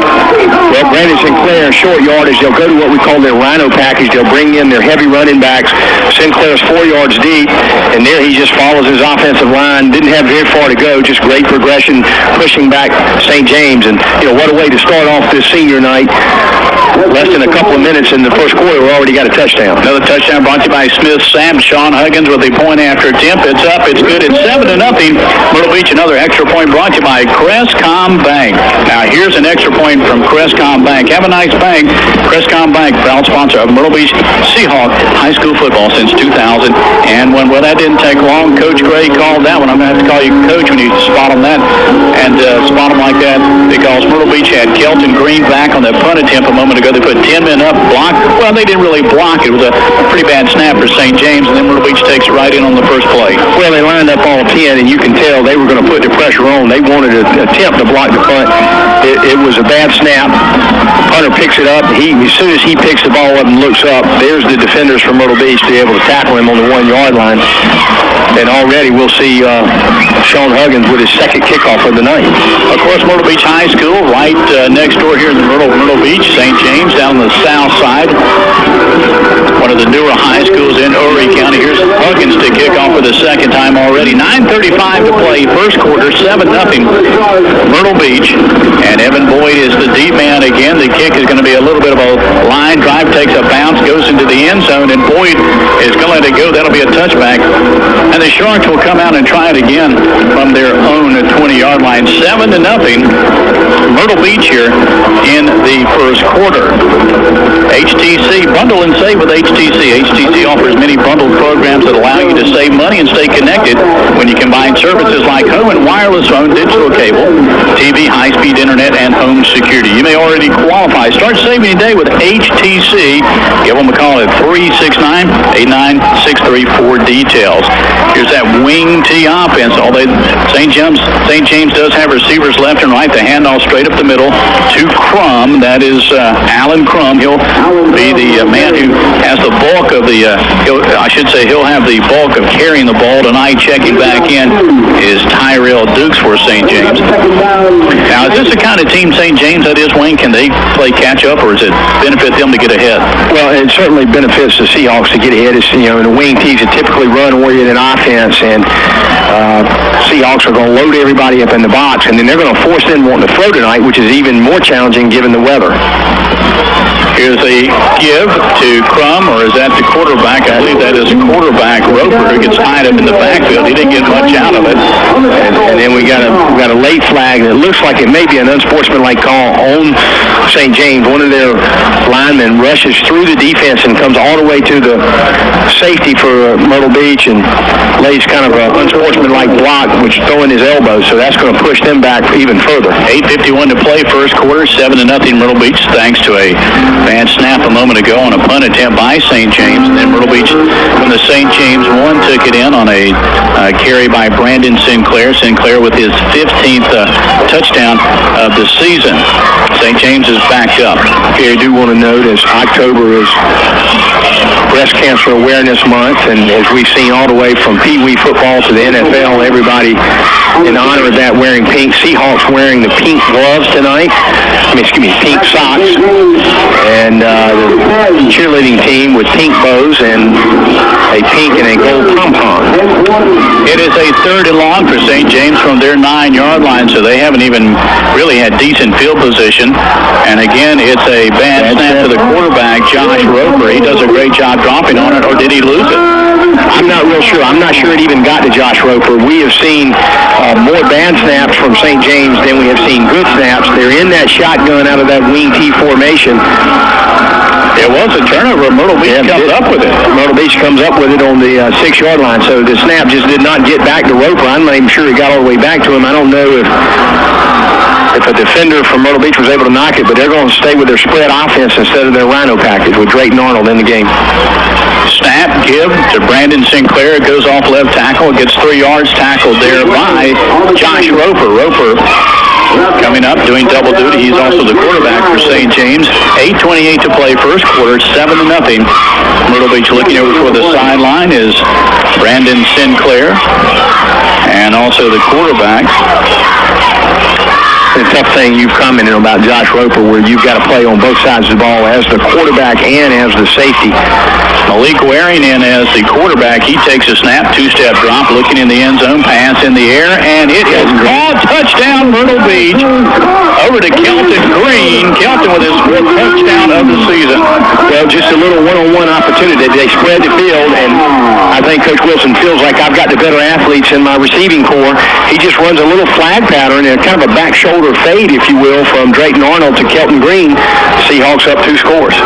Well, Brandon Sinclair, short yardage. They'll go to what we call their Rhino package. They'll bring in their heavy running backs. Sinclair's 4 yards deep, and there he just follows his offensive line. Didn't have very far to go. Just great progression, pushing back St. James. And what a way to start off this senior night. Less than a couple of minutes in the first quarter, we already got a touchdown. Another touchdown brought to you by Smith Sam. Sean Huggins with a point after attempt. It's up. It's good. It's 7-0. Myrtle Beach, another extra point brought to you by Crestcom Bank. Now, here's an extra point from Crestcom Bank. Have a nice bank. Crestcom Bank, proud sponsor of Myrtle Beach Seahawk High School football since 2001. Well, that didn't take long. Coach Gray called that one. I'm going to have to call you Coach when you spot on that. And spot them like that because Myrtle Beach had Kelton Green back on that punt attempt a moment ago. They put 10 men up, blocked. Well, they didn't really block it. It was a pretty bad snap for St. James, and then Myrtle Beach takes it right in on the first play. Well, they lined up all 10, and you can tell they were going to put the pressure on. They wanted to attempt to block the punt. it was a bad snap. Punter picks it up. As soon as he picks the ball up and looks up, there's the defenders from Myrtle Beach to be able to tackle him on the 1-yard line. And already we'll see Sean Huggins with his second kickoff of the night. Of course, Myrtle Beach High School right next door here in the Myrtle Beach, St. James down on the south side. One of the newer high schools in Horry County. Here's Huggins to kick off for the second time already. 9:35 to play, first quarter, 7-0 Myrtle Beach. And Evan Boyd is the deep man again. The kick is going to be a little bit of a line drive, takes a bounce, goes into the end zone, and Boyd is going to let it go. That'll be a touchback. And the Sharks will come out and try it again from their own 20-yard line. 7-0 Myrtle Beach here in the first quarter. HTC, bundle and save with HTC. HTC offers many bundled programs that allow you to save money and stay connected when you combine services like home and wireless phone, digital cable, TV, high-speed internet, and home security. You may already qualify. Start saving today with HTC. Give them a call at 369-8963 for details. Here's that wing T offense. St. James does have receivers left and right. The handoff straight up the middle to Crum. That is Alan Crum. He'll be the man who has the bulk of he'll have the bulk of carrying the ball tonight. Checking back in is Tyrell Dukes for St. James. Now, is this the kind of team St. James that is, Wayne? Can they play catch up, or does it benefit them to get ahead? Well, it certainly benefits the Seahawks to get ahead. It's, in the wing teams are typically run-oriented offense, and Seahawks are going to load everybody up in the box, and then they're going to force them wanting to throw tonight, which is even more challenging given the weather. Here's a give to Crum, or is that the quarterback? I believe that is quarterback Roper, who gets tied up in the backfield. He didn't get much out of it. And then we got a late flag that looks like it may be an unsportsmanlike call on St. James. One of their linemen rushes through the defense and comes all the way to the safety for Myrtle Beach and lays kind of an unsportsmanlike block, which throwing his elbow. So that's going to push them back even further. 8:51 to play, first quarter, 7-0 Myrtle Beach, thanks to a bad snap a moment ago on a punt attempt by St. James. And then Myrtle Beach, from the St. James one, took it in on a carry by Brandon Sinclair. Sinclair with his 15th touchdown of the season. St. James is backed up. Okay, I do want to note as October is Breast Cancer Awareness Month, and as we've seen all the way from Pee Wee football to the NFL, everybody in honor of that wearing pink. Seahawks wearing the pink gloves tonight. Pink socks. And the cheerleading team with pink bows and a pink and a gold pom-pom. It is a 3rd and long for St. James from their 9-yard line, so they haven't even really had decent field position. And again, it's a bad snap to the quarterback, Josh Roper. He does a great job dropping on it, or did he lose it? I'm not real sure. I'm not sure it even got to Josh Roper. We have seen more bad snaps from St. James than we have seen good snaps. They're in that shotgun out of that wing T formation. It was a turnover. Myrtle Beach comes up with it. Myrtle Beach comes up with it on the 6-yard line. So the snap just did not get back to Roper. I'm not even sure he got all the way back to him. I don't know if a defender from Myrtle Beach was able to knock it, but they're going to stay with their spread offense instead of their rhino package with Drayton Arnold in the game. Snap, give to Brandon Sinclair. It goes off left tackle. It gets 3 yards, tackled there by Josh Roper. Roper coming up, doing double duty. He's also the quarterback for St. James. 8:28 to play, first quarter, 7-0. Myrtle Beach looking over for the sideline is Brandon Sinclair, and also the quarterback. The tough thing you've commented about Josh Roper, where you've got to play on both sides of the ball as the quarterback and as the safety. Malik wearing in as the quarterback. He takes a snap, 2-step drop, looking in the end zone, pass in the air, and it is called touchdown Myrtle Beach. Over to Kelton Green. Kelton with his 4th touchdown of the season. Well, just a little one-on-one opportunity. They spread the field, and I think Coach Wilson feels like I've got the better athletes in my receiving corps. He just runs a little flag pattern and kind of a back shoulder fade, if you will, from Drayton Arnold to Kelton Green. Seahawks up 2 scores.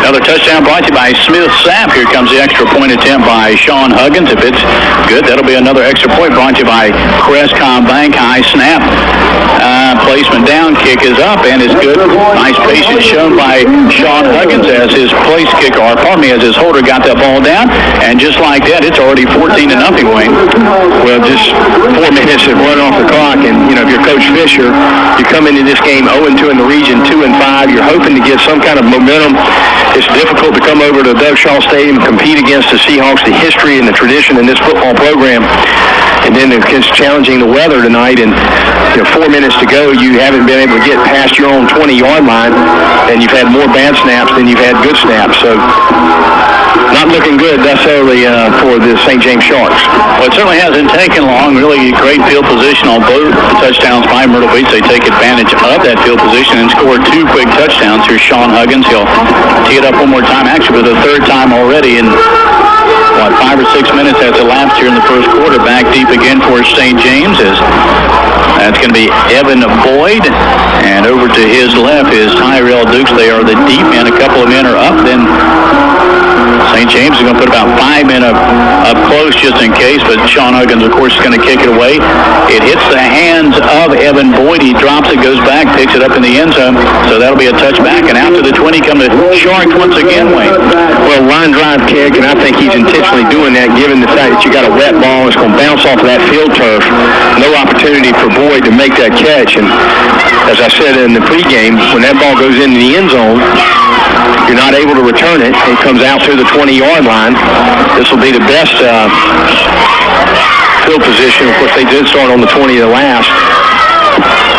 Another touchdown brought to you by Smith Sapp. Here comes the extra point attempt by Sean Huggins. If it's good, that'll be another extra point brought to you by Crestcom Bank. High snap. Placement down. Kick is up and is good. Nice patience shown by Sean Huggins as his as his holder got that ball down. And just like that, it's already 14-0, Wayne. Well, just 4 minutes of run off the clock. And, if you're Coach Fisher, you come into this game 0-2 in the region, 2-5. You're hoping to get some kind of momentum. It's difficult to come over to Doug Shaw Stadium and compete against the Seahawks, the history and the tradition in this football program. And then it's challenging the weather tonight. And 4 minutes to go, you haven't been able to get past your own 20-yard line. And you've had more bad snaps than you've had good snaps. So not looking good necessarily for the St. James Sharks. Well, it certainly hasn't taken long. Really great field position on both touchdowns by Myrtle Beach. They take advantage of that field position and score 2 quick touchdowns. Here's Sean Huggins. He'll tee it up one more time, actually for the 3rd time already in 5 or 6 minutes has elapsed here in the first quarter. Back deep again for St. James. That's going to be Evan Boyd. And over to his left is Tyrell Dukes. They are the deep men. A couple of men are up. Then St. James is going to put about 5 men up close just in case, but Sean Huggins, of course, is going to kick it away. It hits the hands of Evan Boyd. He drops it, goes back, picks it up in the end zone, so that'll be a touchback. And out to the 20 come the Sharks once again, Wayne. Well, line drive kick, and I think he's intentionally doing that given the fact that you got a wet ball. It's going to bounce off of that field turf. No opportunity for Boyd to make that catch. And as I said in the pregame, when that ball goes into the end zone, you're not able to return it. It comes out to the 20-yard line. This will be the best field position. Of course, they did start on the 20 of the last.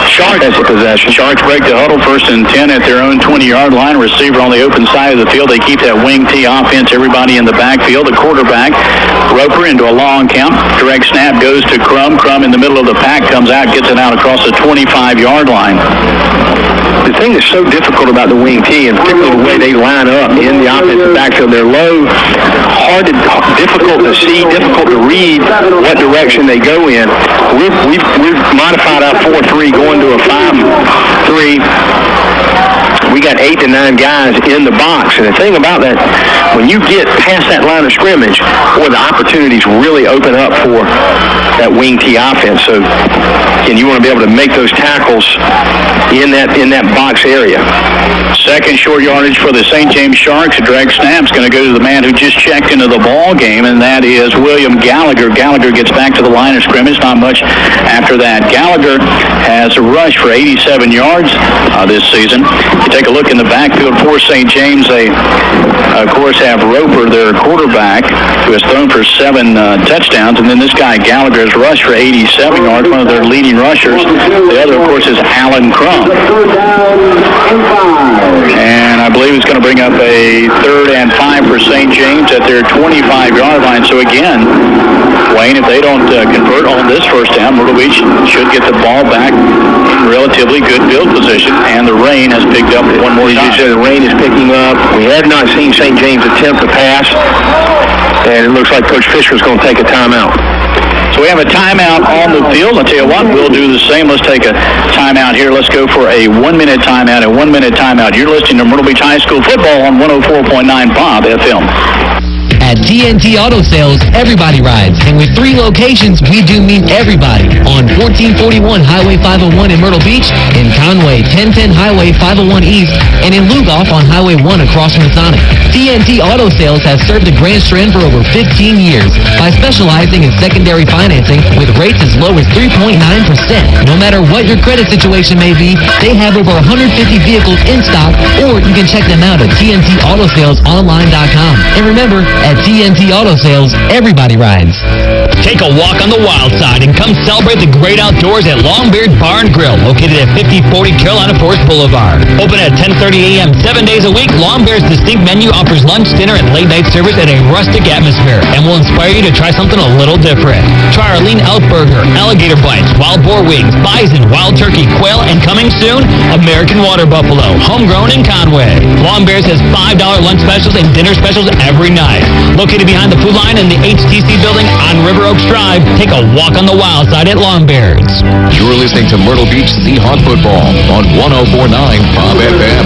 Sharks has a possession. Sharks break the huddle, 1st and 10 at their own 20-yard line. Receiver on the open side of the field. They keep that wing T offense. Everybody in the backfield. The quarterback, Roper, into a long count. Direct snap goes to Crum. Crum in the middle of the pack comes out, gets it out across the 25-yard line. The thing that's so difficult about the wing T, and particularly the way they line up in the offensive backfield, they're low, difficult to see, difficult to read what direction they go in. We've modified our 4-3 going to a 5-3. We got 8 to 9 guys in the box. And the thing about that, when you get past that line of scrimmage, the opportunities really open up for that wing T offense. So, again, you want to be able to make those tackles in that box area. Second short yardage for the St. James Sharks. A direct snap's going to go to the man who just checked into the ball game, and that is William Gallagher. Gallagher gets back to the line of scrimmage. Not much after that. Gallagher has a rush for 87 yards this season. You take a look in the backfield for St. James. They, of course, have Roper, their quarterback, who has thrown for 7 touchdowns, and then this guy Gallagher has rushed for 87 yards, one of their leading rushers. The other, of course, is Alan Crum. And I believe it's going to bring up a 3rd and 5 for St. James at their 25-yard line. So again, Wayne, if they don't convert on this first down, Myrtle Beach should get the ball back in relatively good field position, and the rain has picked up one more time. The rain is picking up. We have not seen St. James attempt to pass, and it looks like Coach Fisher is going to take a timeout. So we have a timeout on the field. I'll tell you what, we'll do the same. Let's take a timeout here. Let's go for a 1-minute timeout, a 1-minute timeout. You're listening to Myrtle Beach High School Football on 104.9 Bob FM. At TNT Auto Sales, everybody rides. And with 3 locations, we do mean everybody. On 1441 Highway 501 in Myrtle Beach, in Conway, 1010 Highway 501 East, and in Lugoff on Highway 1 across from Masonic. TNT Auto Sales has served the Grand Strand for over 15 years by specializing in secondary financing with rates as low as 3.9%. No matter what your credit situation may be, they have over 150 vehicles in stock, or you can check them out at TNTAutosalesonline.com. And remember, at TNT Auto Sales, everybody rides. Take a walk on the wild side and come celebrate the great outdoors at Longbeard Bar and Grill, located at 5040 Carolina Forest Boulevard. Open at 10:30 a.m. 7 days a week, Longbeard's distinct menu offers lunch, dinner, and late-night service in a rustic atmosphere and will inspire you to try something a little different. Try our lean elk burger, alligator bites, wild boar wings, bison, wild turkey, quail, and coming soon, American water buffalo, homegrown in Conway. Longbeard's has $5 lunch specials and dinner specials every night. Located behind the food line in the HTC building on River Oaks Drive, take a walk on the wild side at Longbeard's. You're listening to Myrtle Beach Seahawk Football on 104.9 Bob FM.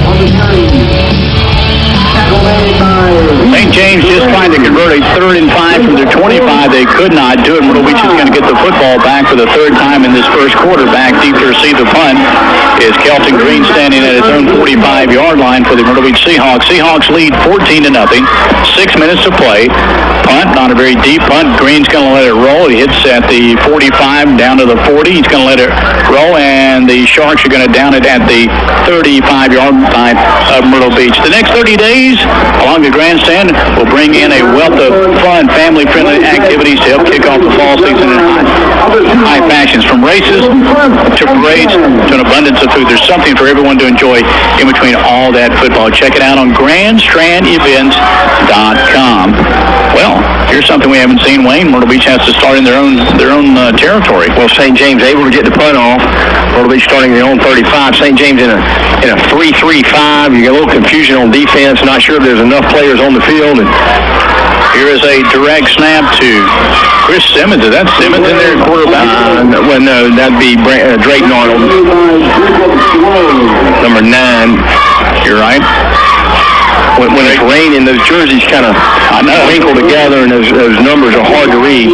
St. James just trying to convert a 3rd and 5 from their 25. They could not do it. Myrtle Beach is going to get the football back for the 3rd time in this first quarter. Back deep to receive the punt is Kelton Green standing at his own 45-yard line for the Myrtle Beach Seahawks. Seahawks lead 14-0. 6 minutes to play. Punt, not a very deep punt. Green's going to let it roll. He hits at the 45 down to the 40. He's going to let it roll, and the Sharks are going to down it at the 35-yard line of Myrtle Beach. The next 30 days along the grandstand will bring in a wealth of fun, family-friendly activities to help kick off the fall season in high fashions. From races to parades to an abundance of food. There's something for everyone to enjoy in between all that football. Check it out on grandstrandevents.com. Well, here's something we haven't seen, Wayne. Myrtle Beach has to start in their own territory. Well, St. James able to get the punt off. Myrtle Beach starting their own 35. St. James in a 3-3-5. You get a little confusion on defense. Not sure if there's enough players on the field. And here is a direct snap to Chris Simmons. Is that Simmons in there at quarterback? Well, no, that'd be Drayton Arnold. Number 9. You're right. When it's raining, those jerseys kind of wrinkle together, and those numbers are hard to read.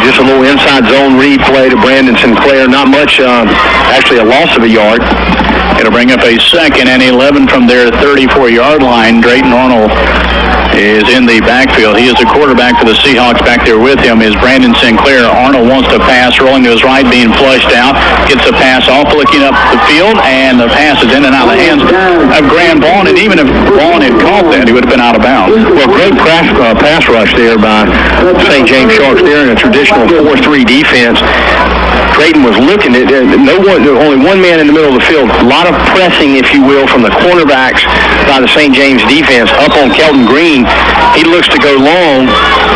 Just a little inside zone read play to Brandon Sinclair. Not much, actually a loss of a yard. It'll bring up a 2nd and 11 from their 34-yard line. Drayton Arnold is in the backfield. He is the quarterback for the Seahawks. Back there with him is Brandon Sinclair. Arnold wants to pass, rolling to his right, being flushed out. Gets the pass off, looking up the field, and the pass is in and out of the hands of Graham Vaughn. And even if Vaughn had caught that, he would have been out of bounds. Well, great pass rush there by St. James Sharks there in a traditional 4-3 defense. Drayton was looking at only one man in the middle of the field. A lot of pressing, if you will, from the cornerbacks by the St. James defense up on Kelton Green. He looks to go long.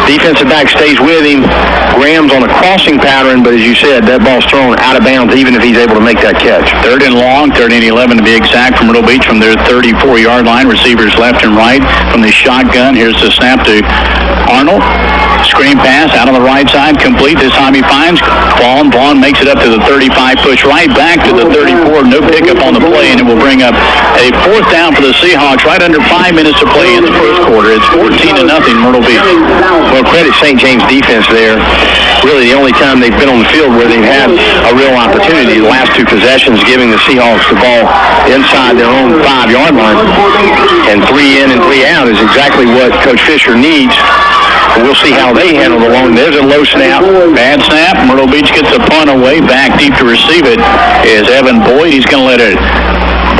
Defensive back stays with him. Graham's on a crossing pattern, but as you said, that ball's thrown out of bounds even if he's able to make that catch. 3rd and long, 3rd and 11 to be exact from Myrtle Beach from their 34-yard line. Receivers left and right from the shotgun. Here's the snap to Arnold. Screen pass out on the right side, complete. This time he finds Vaughn. Vaughn makes it up to the 35, push right back to the 34. No pickup on the play, and it will bring up a 4th down for the Seahawks right under 5 minutes to play in the first quarter. It's 14-0 Myrtle Beach. Well, credit St. James defense there. Really the only time they've been on the field where they've had a real opportunity. The last 2 possessions giving the Seahawks the ball inside their own 5-yard line. And 3 in and 3 out is exactly what Coach Fisher needs. We'll see how they handle the long. There's a low snap. Bad snap. Myrtle Beach gets the punt away. Back deep to receive it is Evan Boyd. He's going to let it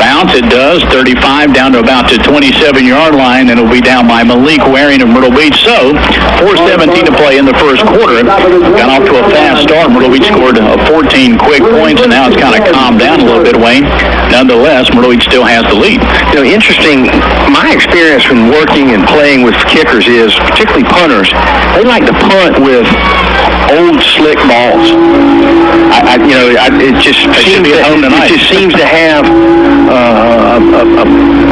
bounce. It does. 35 down to about the 27-yard line, and it'll be down by Malik Waring of Myrtle Beach. So 4:17 to play in the first quarter. Got off to a fast start. Myrtle Beach scored 14 quick points, and now it's kind of calmed down a little bit, Wayne. Nonetheless, Myrtle Beach still has the lead. You know, interesting, my experience when working and playing with kickers is, particularly punters, they like to punt with old slick balls. It just seems to have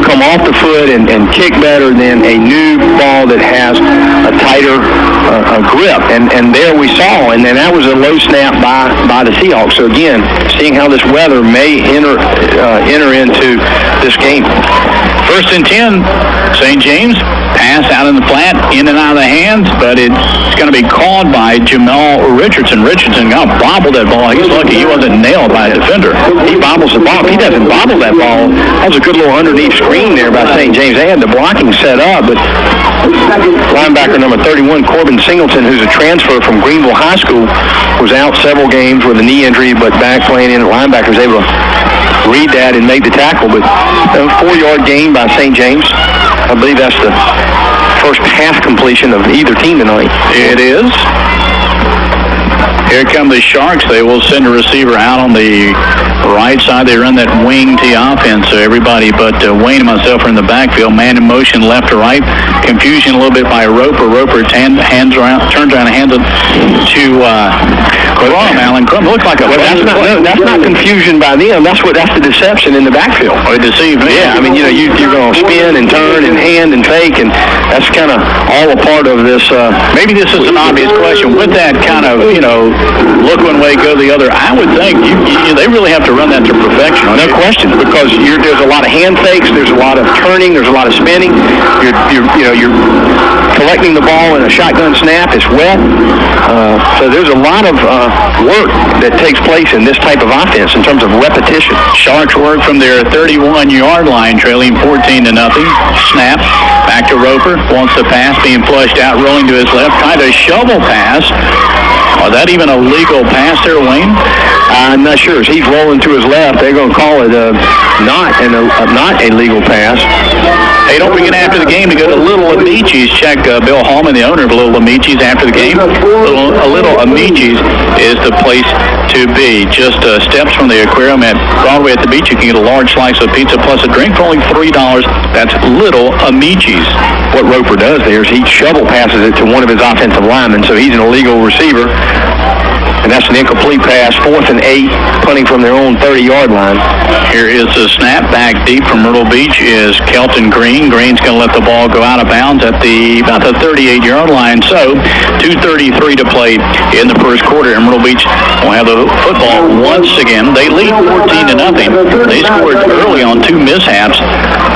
come off the foot and kick better than a new ball that has a tighter grip. And there we saw, and then that was a low snap by the Seahawks. So again, seeing how this weather may enter into this game. 1st and 10, St. James. Pass out in the flat, in and out of the hands, but it's going to be called by Jamal Richardson. Richardson bobbled that ball. He's lucky he wasn't nailed by a defender. He bobbles the ball. If he doesn't bobble that ball, that was a good little underneath screen there by St. James. They had the blocking set up, but linebacker number 31, Corbin Singleton, who's a transfer from Greenville High School, was out several games with a knee injury, but back playing in at linebacker, was able to read that and make the tackle. But a 4-yard gain by St. James. I believe that's the first pass completion of either team tonight. It is. Here come the Sharks. They will send a receiver out on the right side. They run that wing T offense. So everybody but Wayne and myself are in the backfield. Man in motion left to right. Confusion a little bit by Roper. Roper turns around and hands it to Crum. Alan Crum. Looks like that's not confusion by them. That's the deception in the backfield. Or deceive me. Yeah, I mean, you're going to spin and turn and hand and fake, and that's kind of all a part of this. Maybe this is an obvious question. With that kind of, look one way, go the other. I would think they really have to run that to perfection. No question, because there's a lot of hand fakes, there's a lot of turning, there's a lot of spinning. You're collecting the ball in a shotgun snap. It's wet. So there's a lot of work that takes place in this type of offense in terms of repetition. Sharks work from their 31-yard line, trailing 14-0. Snap. Back to Roper. Wants the pass, being flushed out, rolling to his left. Tried a shovel pass. Is that even a legal pass there, Wayne? I'm not sure. As he's rolling to his left, they're going to call it not a legal pass. Hey, don't forget after the game to go to Little Amici's. Check Bill Hallman, the owner of Little Amici's, after the game. Little Amici's is the place to be. Just steps from the aquarium at Broadway at the beach. You can get a large slice of pizza plus a drink for only $3. That's Little Amici's. What Roper does there is he shovel passes it to one of his offensive linemen, so he's an illegal receiver. And that's an incomplete pass, 4th and 8, punting from their own 30-yard line. Here is the snap. Back deep from Myrtle Beach is Kelton Green. Green's going to let the ball go out of bounds at about the 38-yard line. So 2:33 to play in the first quarter. And Myrtle Beach will have the football once again. They lead 14-0. They scored early on 2 mishaps.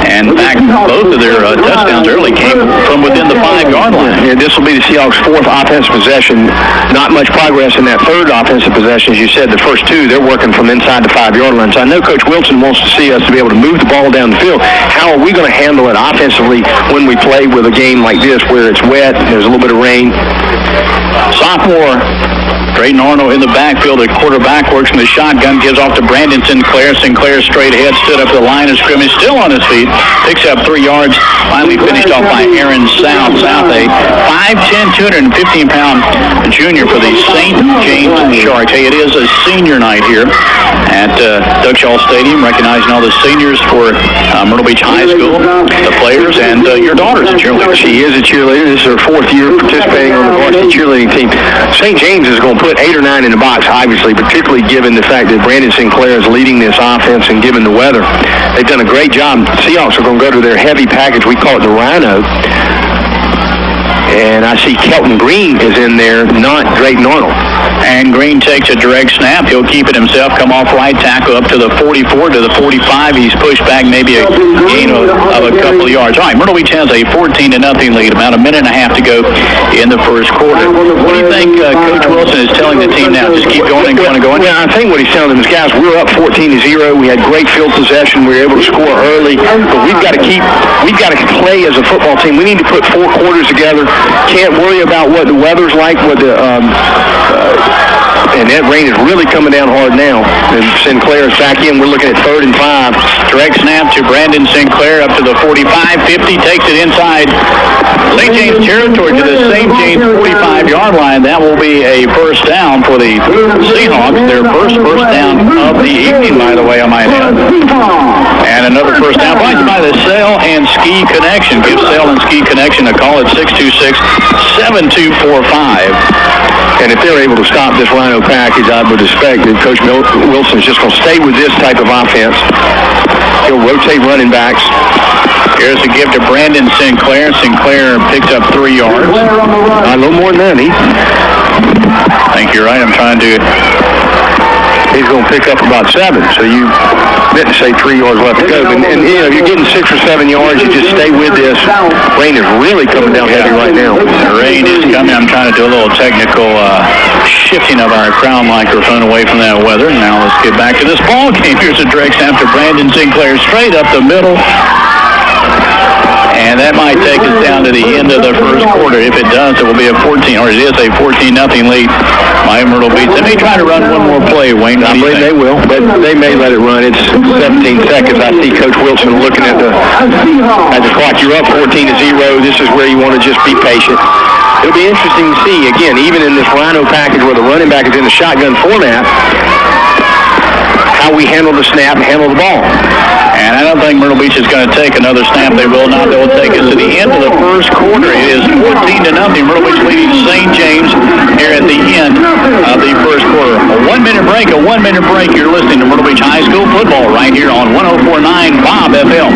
And in fact, both of their touchdowns early came from within the 5-yard line. Yeah, this will be the Seahawks' 4th offensive possession. Not much progress in that third offensive possession. As you said, the first 2, they're working from inside the 5-yard line. So I know Coach Wilson wants to see us to be able to move the ball down the field. How are we going to handle it offensively when we play with a game like this where it's wet, there's a little bit of rain? Sophomore Drayton Arnold in the backfield. The quarterback works in the shotgun, gives off to Brandon Sinclair. Sinclair straight ahead, stood up to the line of scrimmage, still on his feet, picks up 3 yards, finally finished off by Aaron South. South, a 5'10", 215-pound junior for the St. James Sharks. Hey, it is a senior night here at Doug Shaw Stadium, recognizing all the seniors for Myrtle Beach High School, the players, and your daughter's a cheerleader. She is a cheerleader. This is her 4th year participating on the varsity cheerleading team. St. James is going to put 8 or 9 in the box, obviously, particularly given the fact that Brandon Sinclair is leading this offense and given the weather. They've done a great job. Seahawks are going to go to their heavy package. We call it the Rhino. And I see Kelton Green is in there, not Drayton Arnold. And Green takes a direct snap. He'll keep it himself, come off right tackle up to the 44, to the 45. He's pushed back maybe a gain of a couple of yards. All right, Myrtle Beach has a 14-0 lead, about a minute and a half to go in the first quarter. What do you think Coach Wilson is telling the team now? Just keep going and going and going? Well, I think what he's telling them is, guys, we're up 14-0. We had great field possession. We were able to score early. But we've got to play as a football team. We need to put 4 quarters together. Can't worry about what the weather's like, what the and that rain is really coming down hard now. And Sinclair is back in. We're looking at 3rd and 5. Direct snap to Brandon Sinclair up to the 45, 50, takes it inside St. James territory to the St. James 45-yard line. That will be a first down for the Seahawks. Their first down of the evening, by the way, I might add. And another first down brought by the Sail and Ski Connection. Give Sail and Ski Connection a call at 626-7245. And if they're able to stop this Rhino package, I would expect that Coach Wilson's just going to stay with this type of offense. He'll rotate running backs. Here's a give to Brandon Sinclair. Sinclair picked up 3 yards. A little more than that, I think you're right. I'm trying to... He's going to pick up about 7, so you meant to say 3 yards left to go. And you know, if you're getting 6 or 7 yards, you just stay with this. Rain is really coming down heavy right now. The rain is coming. I'm trying to do a little technical shifting of our crown microphone away from that weather. Now let's get back to this ball game. Here's a direct snap to Brandon Sinclair, straight up the middle. And that might take us down to the end of the first quarter. If it does, it will be a 14, or it is a 14-0 lead by Myrtle Beach. They may try to run one more play, Wayne. I believe they will, but they may let it run. It's 17 seconds. I see Coach Wilson looking at the clock. You're up 14-0. This is where you want to just be patient. It'll be interesting to see, again, even in this Rhino package where the running back is in the shotgun format, how we handle the snap and handle the ball. And I don't think Myrtle Beach is going to take another snap. They will not. They will take us to the end of the first quarter. It is 14-0. Myrtle Beach leading St. James here at the end of the first quarter. A 1-minute break. You're listening to Myrtle Beach High School football right here on 104.9 Bob FM.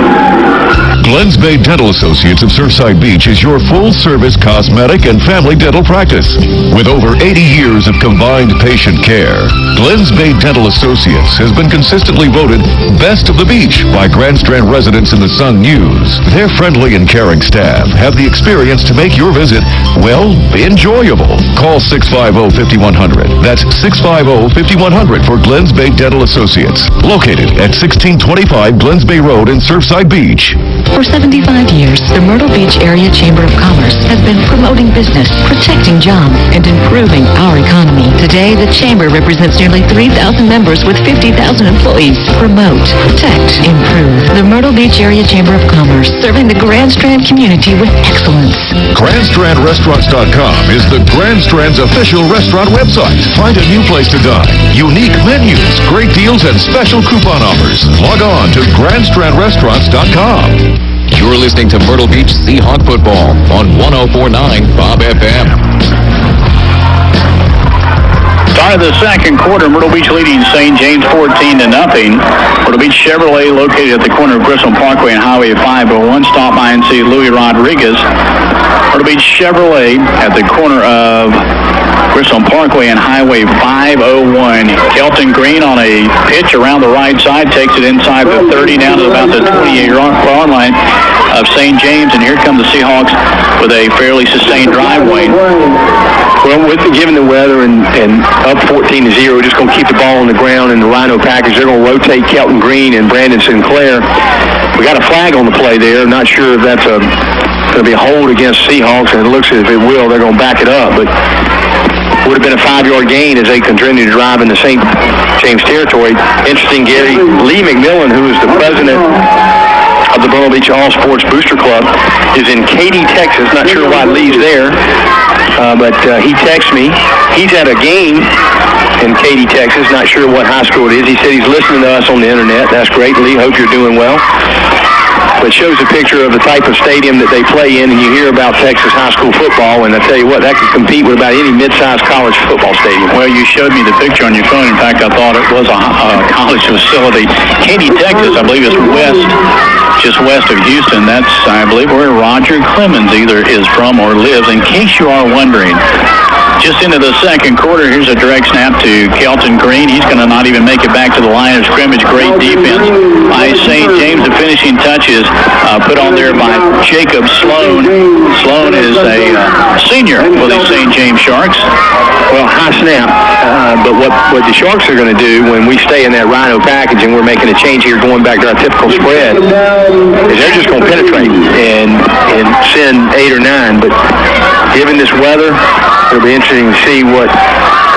Glens Bay Dental Associates of Surfside Beach is your full-service cosmetic and family dental practice. With over 80 years of combined patient care, Glens Bay Dental Associates has been consistently voted Best of the Beach by Grand Strand residents in the Sun News. Their friendly and caring staff have the experience to make your visit, well, enjoyable. Call 650-5100. That's 650-5100 for Glens Bay Dental Associates. Located at 1625 Glens Bay Road in Surfside Beach. For 75 years, the Myrtle Beach Area Chamber of Commerce has been promoting business, protecting jobs, and improving our economy. Today, the Chamber represents nearly 3,000 members with 50,000 employees. Promote, protect, improve. The Myrtle Beach Area Chamber of Commerce, serving the Grand Strand community with excellence. GrandStrandRestaurants.com is the Grand Strand's official restaurant website. Find a new place to dine, unique menus, great deals, and special coupon offers. Log on to GrandStrandRestaurants.com. You're listening to Myrtle Beach Seahawk Football on 104.9 Bob FM. Start of the second quarter, Myrtle Beach leading St. James 14-0. Myrtle Beach Chevrolet, located at the corner of Grissom Parkway and Highway 501. Stop by and see Louis Rodriguez. Myrtle Beach Chevrolet at the corner of Grissom Parkway and Highway 501. Kelton Green on a pitch around the right side, takes it inside the 30 down to about the 28-yard line of St. James, and here come the Seahawks with a fairly sustained drive, Wayne. Well, given the weather and up 14-0, we're just going to keep the ball on the ground in the Rhino package. They're going to rotate Kelton Green and Brandon Sinclair. We got a flag on the play there. Not sure if that's going to be a hold against Seahawks, and it looks as if it will. They're going to back it up, but would have been a 5-yard gain as they continue to drive in the St. James territory. Interesting, Gary, Lee McMillan, who is the president of the Myrtle Beach All Sports Booster Club, is in Katy, Texas. Not sure why Lee's there, but he texts me. He's at a game in Katy, Texas. Not sure what high school it is. He said he's listening to us on the internet. That's great, Lee. Hope you're doing well. But shows a picture of the type of stadium that they play in, and you hear about Texas high school football, and I tell you what, that could compete with about any mid-sized college football stadium. Well, you showed me the picture on your phone. In fact, I thought it was a college facility. Katy, Texas, I believe, is just west of Houston. That's, I believe, where Roger Clemens either is from or lives, in case you are wondering. Just into the second quarter, here's a direct snap to Kelton Green. He's going to not even make it back to the line of scrimmage. Great defense by St. James. The finishing touch is put on there by Jacob Sloan. Sloan is a senior for the St. James Sharks. Well, high snap. But what the Sharks are going to do when we stay in that Rhino package and we're making a change here going back to our typical spread is they're just going to penetrate and send 8 or 9. But given this weather, it'll be interesting to see what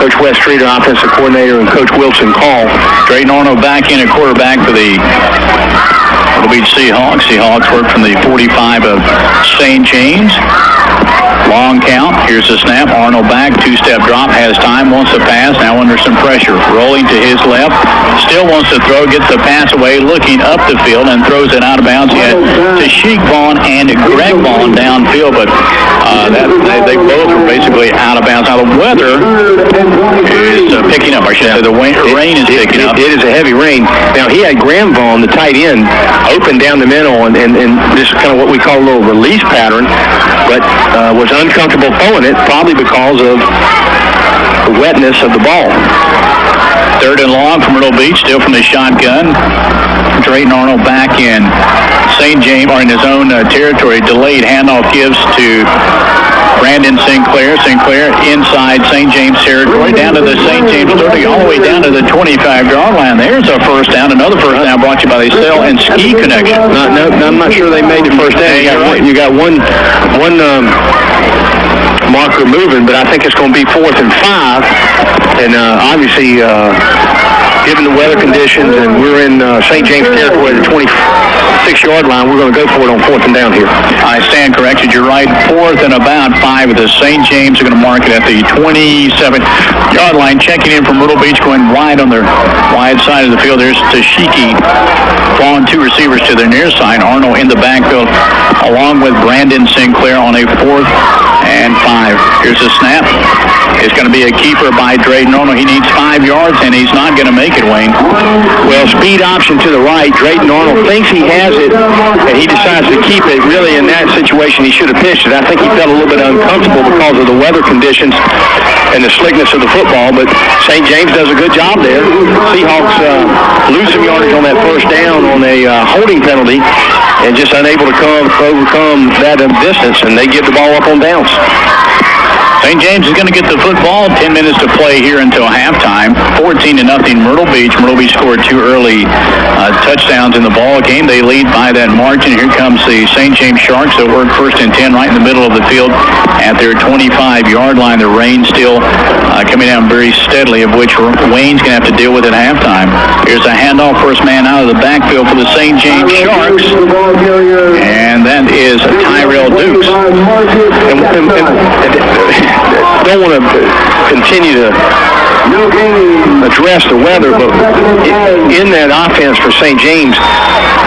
Coach Wes Streeter, offensive coordinator, and Coach Wilson call. Drayton Arnold back in at quarterback for the Myrtle Beach Seahawks. Seahawks work from the 45 of St. James. Long count. Here's the snap. Arnold back. Two-step drop. Has time. Wants to pass. Now under some pressure. Rolling to his left. Still wants to throw. Gets the pass away. Looking up the field and throws it out of bounds. He had Tashik Vaughn and Greg Vaughn downfield, but they both were basically out of bounds. Now the weather is picking up. I should say the rain is picking up. It is a heavy rain. Now he had Graham Vaughn, the tight end, open down the middle, and this is kind of what we call a little release pattern, but was uncomfortable throwing it, probably because of the wetness of the ball. Third and long from Myrtle Beach, still from the shotgun. Drayton Arnold back in St. James, or in his own territory. Delayed handoff gives to Brandon Sinclair. Sinclair inside St. James territory, down to the St. James 30, all the way down to the 25-yard line. There's a first down. Another first down brought to you by the Cell and Ski Connection. I'm not sure they made the first down. You got one marker moving, but I think it's going to be 4th and 5. And obviously, given the weather conditions, and we're in St. James territory at the 26-yard line, we're going to go for it on 4th and down here. I stand corrected. You're right. 4th and about 5 with the St. James are going to mark it at the 27-yard line. Checking in from Myrtle Beach, going wide on their wide side of the field. There's Tashiki Vaughn, 2 receivers to their near side. Arnold in the backfield, along with Brandon Sinclair on a 4th and 5. Here's a snap. It's going to be a keeper by Drayton Arnold. He needs 5 yards, and he's not going to make like it, Wayne? Well, speed option to the right. Drayton Arnold thinks he has it, and he decides to keep it. Really, in that situation, he should have pitched it. I think he felt a little bit uncomfortable because of the weather conditions and the slickness of the football, but St. James does a good job there. Seahawks lose some yardage on that first down on a holding penalty and just unable to overcome that distance, and they give the ball up on downs. St. James is going to get the football. 10 minutes to play here until halftime. 14-0 Myrtle Beach. Myrtle Beach scored 2 early touchdowns in the ball game. They lead by that margin. Here comes the St. James Sharks that work 1st and 10 right in the middle of the field at their 25-yard line. The rain still coming down very steadily, of which Wayne's going to have to deal with at halftime. Here's a handoff, first man out of the backfield for the St. James Sharks, and that is Tyrell Dukes. Don't want to continue to address the weather, but in that offense for St. James,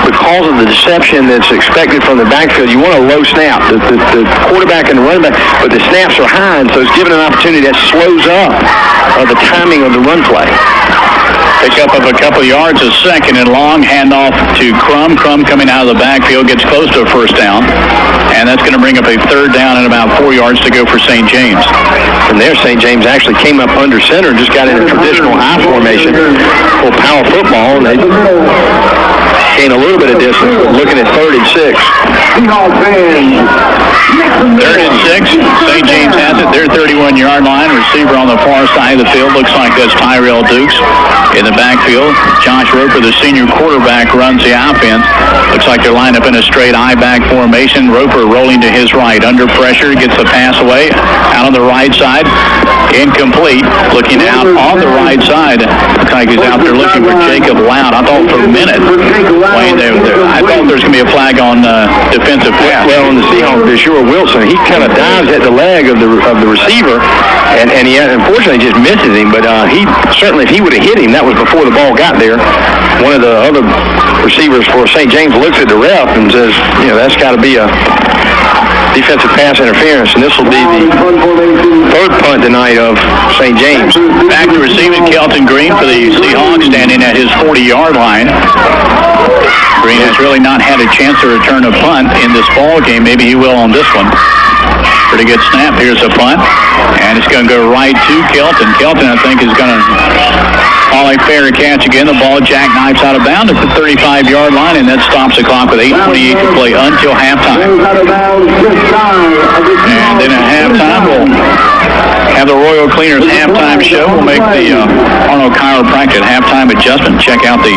because of the deception that's expected from the backfield, you want a low snap. The quarterback and the running back, but the snaps are high, and so it's given an opportunity that slows up the timing of the run play. Pick up of a couple yards, a second and long, handoff to Crum. Crum coming out of the backfield, gets close to a first down, and that's going to bring up a third down and about 4 yards to go for St. James. And there, St. James actually came up under center and just got in a traditional I formation for power football, and they gained a little bit of distance, looking at 3rd and 6. 3rd and 6, St. James has it. Their 31-yard line. Receiver on the far side of the field. Looks like that's Tyrell Dukes. In the backfield, Josh Roper, the senior quarterback, runs the offense. Looks like they're lined up in a straight I-back formation. Roper rolling to his right. Under pressure, gets the pass away. Out on the right side. Incomplete. Looking out on the right side. Looks like he's out there looking for Jacob Loud. I thought for a minute, Wayne, I thought there was going to be a flag on defensive pass. Well, on the Seahawks, Deshaun Wilson, he kind of dives at the leg of the receiver, and he unfortunately just misses him, but he certainly, if he would have hit him, that was before the ball got there. One of the other receivers for St. James looks at the ref and says, that's got to be a defensive pass interference, and this will be the 3rd punt tonight of St. James. Back to receiving, Kelton Green for the Seahawks, standing at his 40-yard line. Green has really not had a chance to return a punt in this ball game. Maybe he will on this one. Pretty good snap. Here's a punt, and it's going to go right to Kelton. Kelton, I think, is going to call a fair catch again. The ball jackknifes out of bounds at the 35-yard line, and that stops the clock with 8:28 to play until halftime. And then at halftime, we'll have the Royal Cleaners halftime show. We'll make the Arnold Chiropractic halftime adjustment. Check out the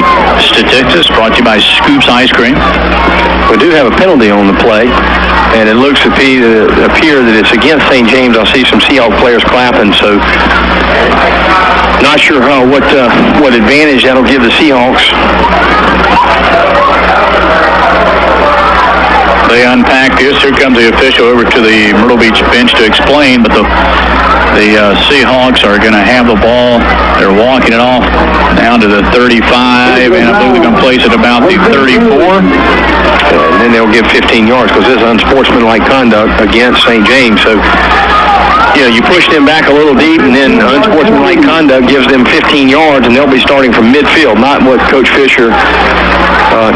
statistics brought to you by Scoops Ice Cream. We do have a penalty on the play, and it looks to appear that it's against St. James. I'll see some Seahawks players clapping, so not sure what advantage that'll give the Seahawks. They unpack this. Here comes the official over to the Myrtle Beach bench to explain, but the Seahawks are going to have the ball. They're walking it off down to the 35, and I believe they're going to place it about the 34. And then they'll give 15 yards because this is unsportsmanlike conduct against St. James. So, you push them back a little deep, and then unsportsmanlike conduct gives them 15 yards, and they'll be starting from midfield, not what Coach Fisher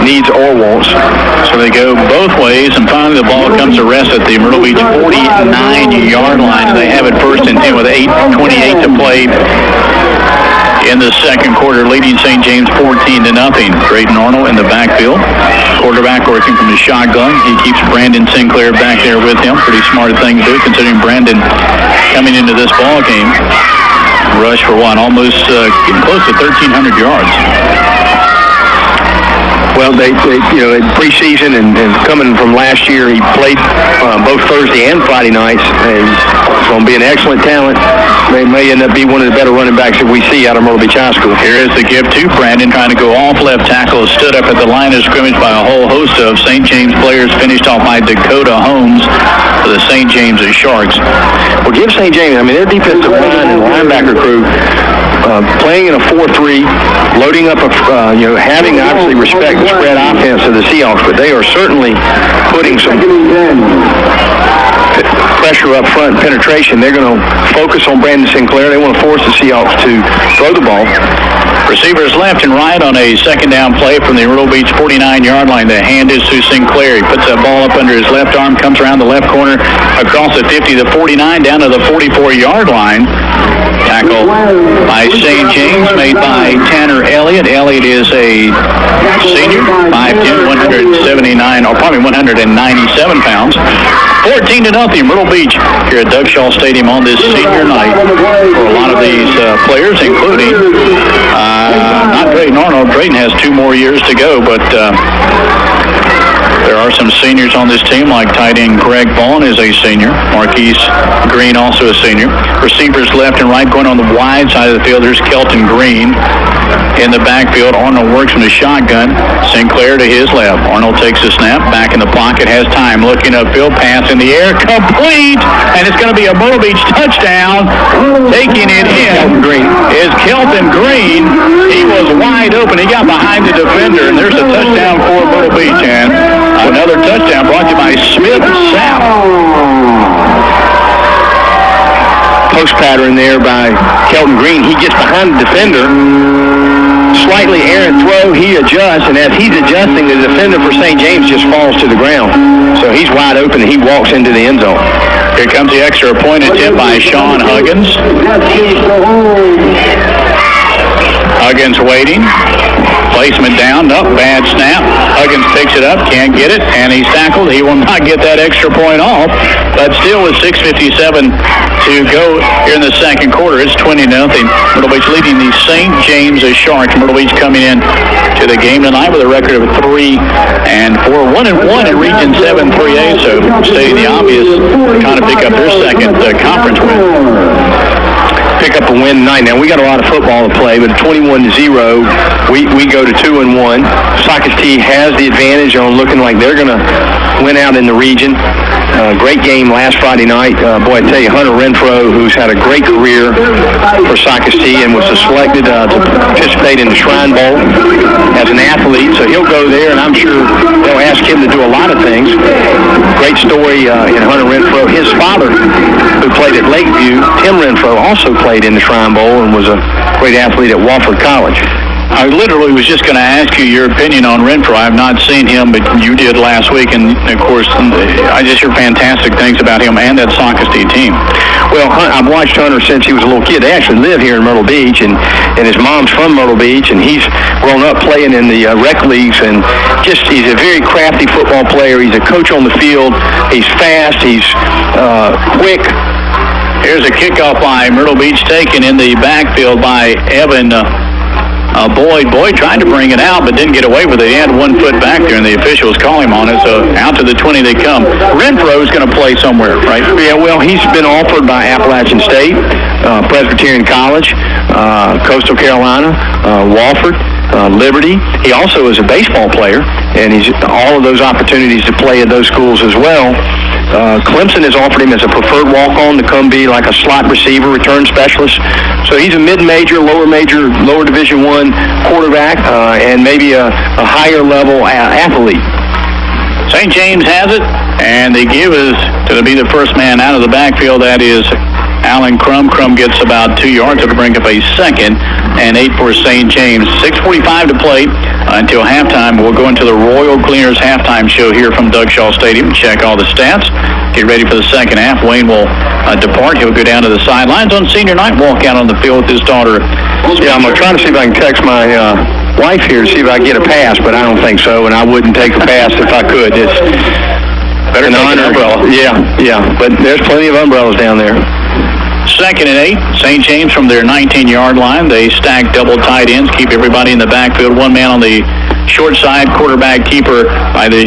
needs or wants. So they go both ways, and finally the ball comes to rest at the Myrtle Beach 49-yard line. They have it 1st and 10 with 8:28 to play in the second quarter, leading St. James 14-0. Drayton Arnold in the backfield. Quarterback working from the shotgun. He keeps Brandon Sinclair back there with him. Pretty smart thing to do, considering Brandon coming into this ball game rushed for almost getting close to 1,300 yards. Well, they preseason and coming from last year, he played both Thursday and Friday nights, and he's going to be an excellent talent. May end up being one of the better running backs that we see out of Myrtle Beach High School. Here is the give to Brandon, trying to go off left tackle, stood up at the line of scrimmage by a whole host of St. James players, finished off by Dakota Holmes for the St. James Sharks. Well, give St. James, their defensive line and linebacker crew playing in a 4-3, loading up, having obviously respect the spread offense of the Seahawks, but they are certainly putting some pressure up front, penetration. They're going to focus on Brandon Sinclair. They want to force the Seahawks to throw the ball. Receivers left and right on a second down play from the Myrtle Beach 49-yard line. The hand is to Sinclair. He puts that ball up under his left arm, comes around the left corner, across the 50 to 49, down to the 44-yard line. Tackle by St. James, made by Tanner Elliott. Elliott is a senior, 5'10", 179, or probably 197 pounds. 14-0, Myrtle Beach here at Doug Shaw Stadium on this senior night. For a lot of these players, including not Drayton Arnold. Drayton has 2 more years to go, but there are some seniors on this team, like tight end Greg Vaughn is a senior. Marquise Green also a senior. Receivers left and right going on the wide side of the field. There's Kelton Green in the backfield. Arnold works from the shotgun. Sinclair to his left. Arnold takes a snap, back in the pocket, has time, looking upfield, pass in the air, complete, and it's going to be a Myrtle Beach touchdown. Taking it in is Kelton Green. He was wide open. He got behind the defender, and there's a touchdown for Myrtle Beach. And another touchdown brought to you by Smith Sapp. Post pattern there by Kelton Green. He gets behind the defender. Slightly errant throw. He adjusts, and as he's adjusting, the defender for St. James just falls to the ground. So he's wide open, and he walks into the end zone. Here comes the extra point attempt by Sean Huggins. Huggins waiting. Placement down. Nope, bad snap. Huggins picks it up, can't get it, and he's tackled. He will not get that extra point off, but still with 6:57 to go here in the second quarter, it's 20-0. Myrtle Beach leading the St. James Sharks. Myrtle Beach coming in to the game tonight with a record of 3-4, 1-1 in Region 7 3A, so stating the obvious, trying to pick up their second conference win. Pick up a win tonight. Now, we got a lot of football to play, but at 21-0, we go to 2-1. Socastee has the advantage on looking like they're going to win out in the region. Great game last Friday night. Boy, I tell you, Hunter Renfro, who's had a great career for Socastee and was selected to participate in the Shrine Bowl as an athlete. So he'll go there, and I'm sure they'll ask him to do a lot of things. Great story in Hunter Renfro. His father, who played at Lakeview, Tim Renfro, also played in the Shrine Bowl and was a great athlete at Wofford College. I literally was just going to ask you your opinion on Renfro. I have not seen him, but you did last week, and of course, I just hear fantastic things about him and that Socastee team. Well, I've watched Hunter since he was a little kid. They actually live here in Myrtle Beach, and his mom's from Myrtle Beach, and he's grown up playing in the rec leagues, and he's a very crafty football player. He's a coach on the field. He's fast. He's quick. Here's a kickoff by Myrtle Beach, taken in the backfield by Evan Boyd. Boyd tried to bring it out, but didn't get away with it. He had 1 foot back there, and the officials call him on it, so out to the 20 they come. Renfro's going to play somewhere, right? Yeah, well, he's been offered by Appalachian State, Presbyterian College, Coastal Carolina, Wofford, Liberty. He also is a baseball player, and he's all of those opportunities to play at those schools as well. Clemson has offered him as a preferred walk-on to come be like a slot receiver, return specialist. So he's a mid-major, lower Division I quarterback, and maybe a higher level athlete. St. James has it, and they give us to be the first man out of the backfield. That is Alan Crum. Crum gets about 2 yards. It'll bring up a 2nd and 8 for St. James. 6:45 to play until halftime. We'll go into the Royal Cleaners halftime show here from Doug Shaw Stadium. Check all the stats. Get ready for the second half. Wayne will depart. He'll go down to the sidelines on senior night, walk out on the field with his daughter. Yeah, I'm going to try to see if I can text my wife here to see if I get a pass, but I don't think so, and I wouldn't take the pass if I could. It's better take an umbrella. Yeah, but there's plenty of umbrellas down there. 2nd and 8. St. James from their 19-yard line. They stack double tight ends, keep everybody in the backfield. One man on the short side, quarterback keeper by the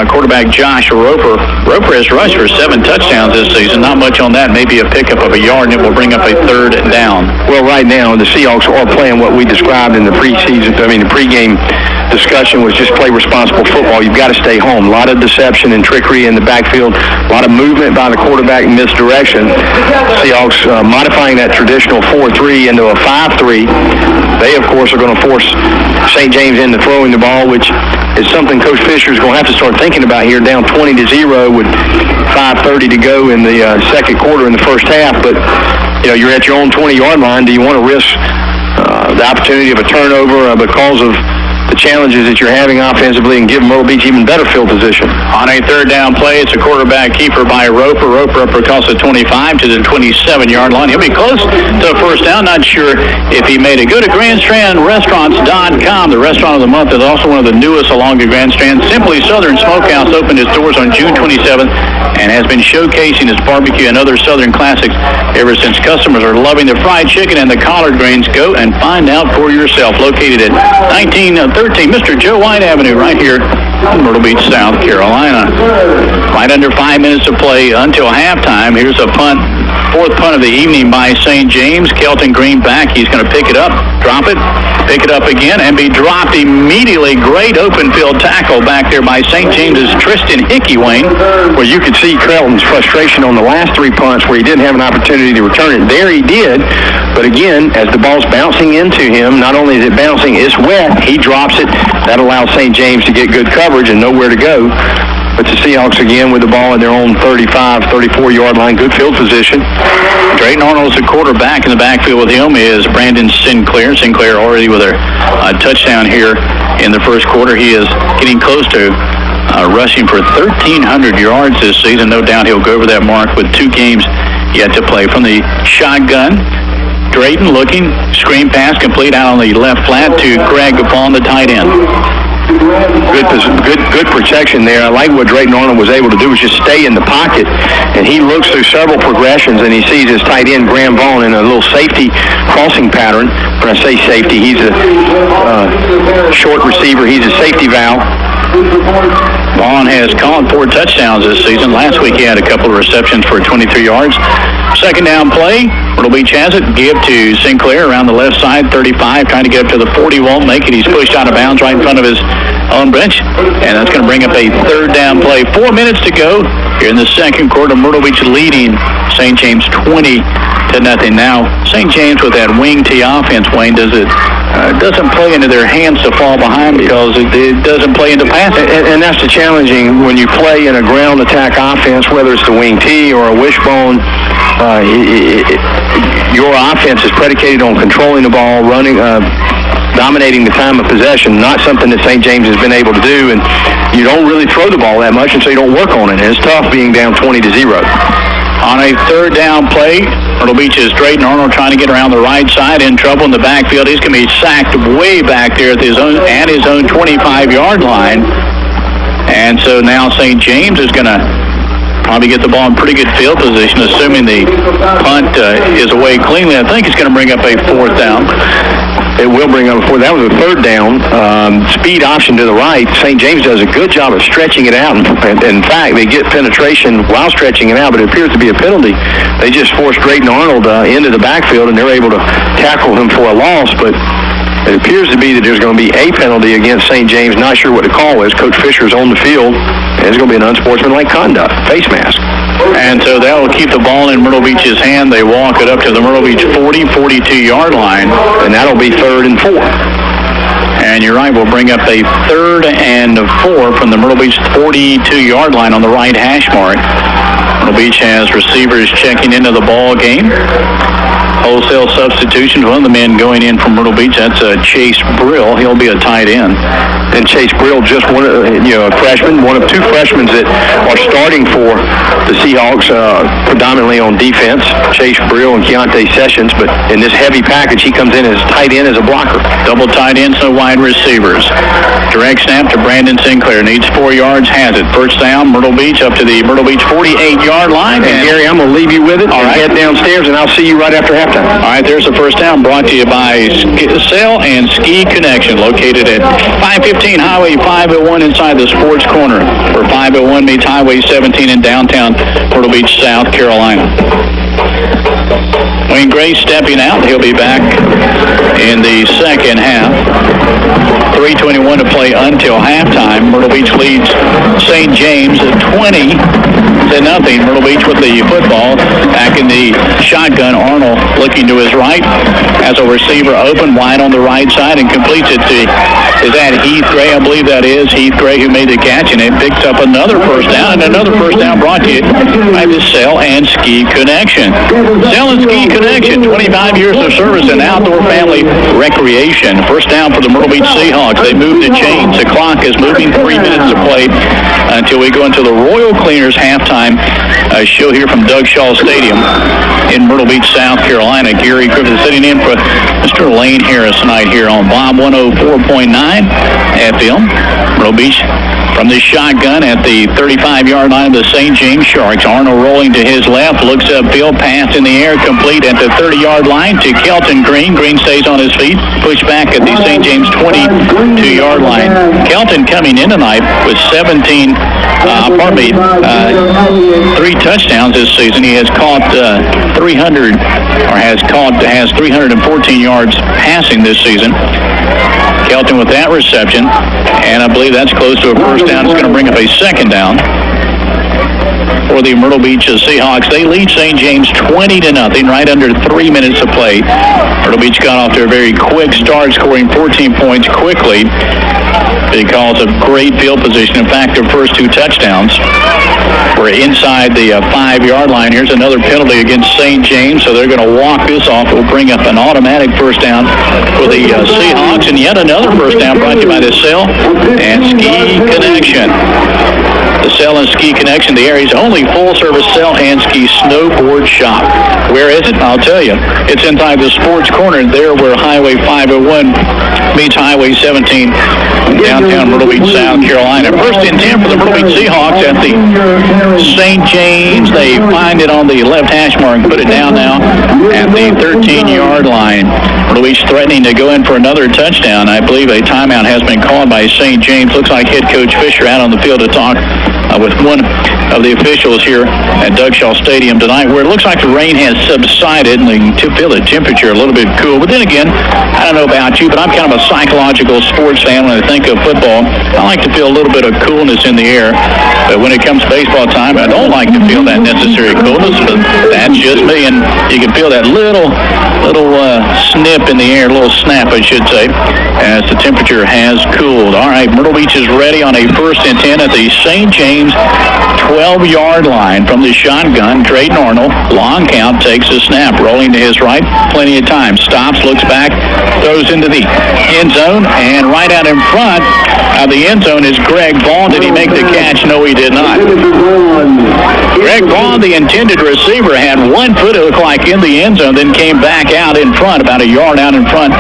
quarterback Josh Roper. Roper has rushed for 7 touchdowns this season. Not much on that. Maybe a pickup of a yard, and it will bring up a 3rd down. Well, right now, the Seahawks are playing what we described in the pregame discussion was just play responsible football. You've got to stay home. A lot of deception and trickery in the backfield. A lot of movement by the quarterback in misdirection. Seahawks modifying that traditional 4-3 into a 5-3. They, of course, are going to force St. James into throwing the ball, which is something Coach Fisher's going to have to start thinking about here, down 20-0 with 5:30 to go in the second quarter in the first half. But, you're at your own 20-yard line. Do you want to risk the opportunity of a turnover because of the challenges that you're having offensively and give Myrtle Beach even better field position? On a third down play, it's a quarterback keeper by Roper. Roper up across the 25 to the 27-yard line. He'll be close to a first down. Not sure if he made it. Go to GrandStrandRestaurants.com. The restaurant of the month is also one of the newest along the Grand Strand. Simply Southern Smokehouse opened its doors on June 27th and has been showcasing its barbecue and other Southern classics ever since. Customers are loving the fried chicken and the collard greens. Go and find out for yourself. Located at 1913 Mr. Joe White Avenue right here in Myrtle Beach, South Carolina. Right under 5 minutes to play until halftime. Here's a punt. Fourth punt of the evening by St. James. Kelton Green back. He's going to pick it up, drop it, pick it up again, and be dropped immediately. Great open field tackle back there by St. James's Tristan Hickey, Wayne. Well, you could see Kelton's frustration on the last three punts where he didn't have an opportunity to return it. There he did. But again, as the ball's bouncing into him, not only is it bouncing, it's wet. He drops it. That allows St. James to get good coverage and nowhere to go. But the Seahawks again with the ball in their own 35, 34-yard line, good field position. Drayton Arnold's the quarterback. In the backfield with him is Brandon Sinclair. Sinclair already with a touchdown here in the first quarter. He is getting close to rushing for 1,300 yards this season. No doubt he'll go over that mark with 2 games yet to play. From the shotgun, Drayton looking, screen pass complete out on the left flat to Greg Gapon, the tight end. Good protection there. I like what Drayton Arnold was able to do, was just stay in the pocket, and he looks through several progressions, and he sees his tight end, Graham Vaughn, in a little safety crossing pattern. When I say safety, he's a short receiver. He's a safety valve. Vaughn has caught 4 touchdowns this season. Last week he had a couple of receptions for 23 yards. Second down play. Myrtle Beach has it. Give to Sinclair around the left side, 35, trying to get up to the 40. Won't make it. He's pushed out of bounds right in front of his own bench. And that's going to bring up a third down play. 4 minutes to go here in the second quarter. Myrtle Beach leading St. James 20-0. Now, St. James with that wing T offense, Wayne, doesn't play into their hands to fall behind because it doesn't play into passing. And that's the challenging when you play in a ground attack offense, whether it's the wing T or a wishbone. Your offense is predicated on controlling the ball, running, dominating the time of possession, not something that St. James has been able to do. And you don't really throw the ball that much, and so you don't work on it. And it's tough being down 20-0. On a third down play, Myrtle Beach's Drayton Arnold trying to get around the right side, in trouble in the backfield. He's going to be sacked way back there at his own 25-yard line. And so now St. James is going to probably get the ball in pretty good field position, assuming the punt is away cleanly. I think it's going to bring up a fourth down. It will bring up a fourth. That was a third down. Speed option to the right. St. James does a good job of stretching it out. In fact, they get penetration while stretching it out, but it appears to be a penalty. They just forced Drayton Arnold into the backfield, and they're able to tackle him for a loss, but it appears to be that there's going to be a penalty against St. James. Not sure what the call is. Coach Fisher's on the field, and it's going to be an unsportsmanlike conduct, face mask. And so that will keep the ball in Myrtle Beach's hand. They walk it up to the Myrtle Beach 42-yard line. And that'll be 3rd and 4. And you're right, we'll bring up a 3rd and 4 from the Myrtle Beach 42-yard line on the right hash mark. Myrtle Beach has receivers checking into the ball game. Wholesale substitution. One of the men going in from Myrtle Beach, that's Chase Brill. He'll be a tight end. And Chase Brill, just one, a freshman, one of 2 freshmen that are starting for the Seahawks, predominantly on defense. Chase Brill and Keontae Sessions, but in this heavy package, he comes in as tight end as a blocker. Double tight ends, no wide receivers. Direct snap to Brandon Sinclair. Needs 4 yards, has it. First down, Myrtle Beach up to the Myrtle Beach 48-yard line. And Gary, I'm going to leave you with it. All right. Head downstairs, and I'll see you right after halftime. All right, there's the first down brought to you by Sail and Ski Connection, located at 515 Highway 501 inside the Sports Corner, where 501 meets Highway 17 in downtown Myrtle Beach, South Carolina. Wayne Gray stepping out. He'll be back in the second half. 3:21 to play until halftime. Myrtle Beach leads St. James 20-0. Myrtle Beach with the football. Back in the shotgun, Arnold looking to his right. Has a receiver open wide on the right side and completes it to, is that Heath Gray? I believe that is Heath Gray who made the catch, and it picks up another first down, and another first down brought to you by the Cell and Ski Connection. Cell and Ski Connection, 25 years of service in outdoor family recreation. First down for the Myrtle Beach Seahawks. They move the chains. The clock is moving. 3 minutes to play until we go into the Royal Cleaners halftime show here from Doug Shaw Stadium in Myrtle Beach, South Carolina. Gary Griffith sitting in for Mr. Lane Harris tonight here on Bob 104.9 FM. Myrtle Beach from the shotgun at the 35-yard line of the St. James Sharks. Arnold rolling to his left, looks upfield, pass in the air, complete at the 30-yard line to Kelton Green. Green stays on his feet, pushed back at the St. James 22-yard line. Kelton coming in tonight with 3 touchdowns this season. He has caught has 314 yards passing this season. Kelton with that reception, and I believe that's close to a first down. It's going to bring up a second down for the Myrtle Beach Seahawks. They lead St. James 20-0, right under 3 minutes to play. Myrtle Beach got off to a very quick start, scoring 14 points quickly because of great field position. In fact, their first 2 touchdowns were inside the 5-yard line. Here's another penalty against St. James, so they're going to walk this off. It will bring up an automatic first down for the Seahawks, and yet another first down brought to you by the Cell and Ski Connection. The Cell and Ski Connection, the area's only full-service Cell and Ski snowboard shop. Where is it? I'll tell you. It's inside the Sports Corner, there where Highway 501 meets Highway 17, downtown Myrtle Beach, South Carolina. First and 10 for the Myrtle Beach Seahawks at the St. James. They find it on the left hash mark and put it down now at the 13-yard line. Myrtle Beach threatening to go in for another touchdown. I believe a timeout has been called by St. James. Looks like head coach Fisher out on the field to talk with one of the officials here at Doug Shaw Stadium tonight, where it looks like the rain has subsided and they can feel the temperature a little bit cool. But then again, I don't know about you, but I'm kind of a psychological sports fan. When I think of football, I like to feel a little bit of coolness in the air. But when it comes to baseball time, I don't like to feel that necessary coolness, but that's just me. And you can feel that little snip in the air, a little snap, I should say, as the temperature has cooled. All right, Myrtle Beach is ready on a first and 10 at the St. James 12-yard line from the shotgun. Drayton Arnold, long count, takes a snap, rolling to his right, plenty of time, stops, looks back, throws into the end zone, and right out in front of the end zone is Greg Vaughn. Did he make the catch? No, he did not. Greg Vaughn, the intended receiver, had 1 foot, it looked like, in the end zone, then came back out in front, about a yard out in front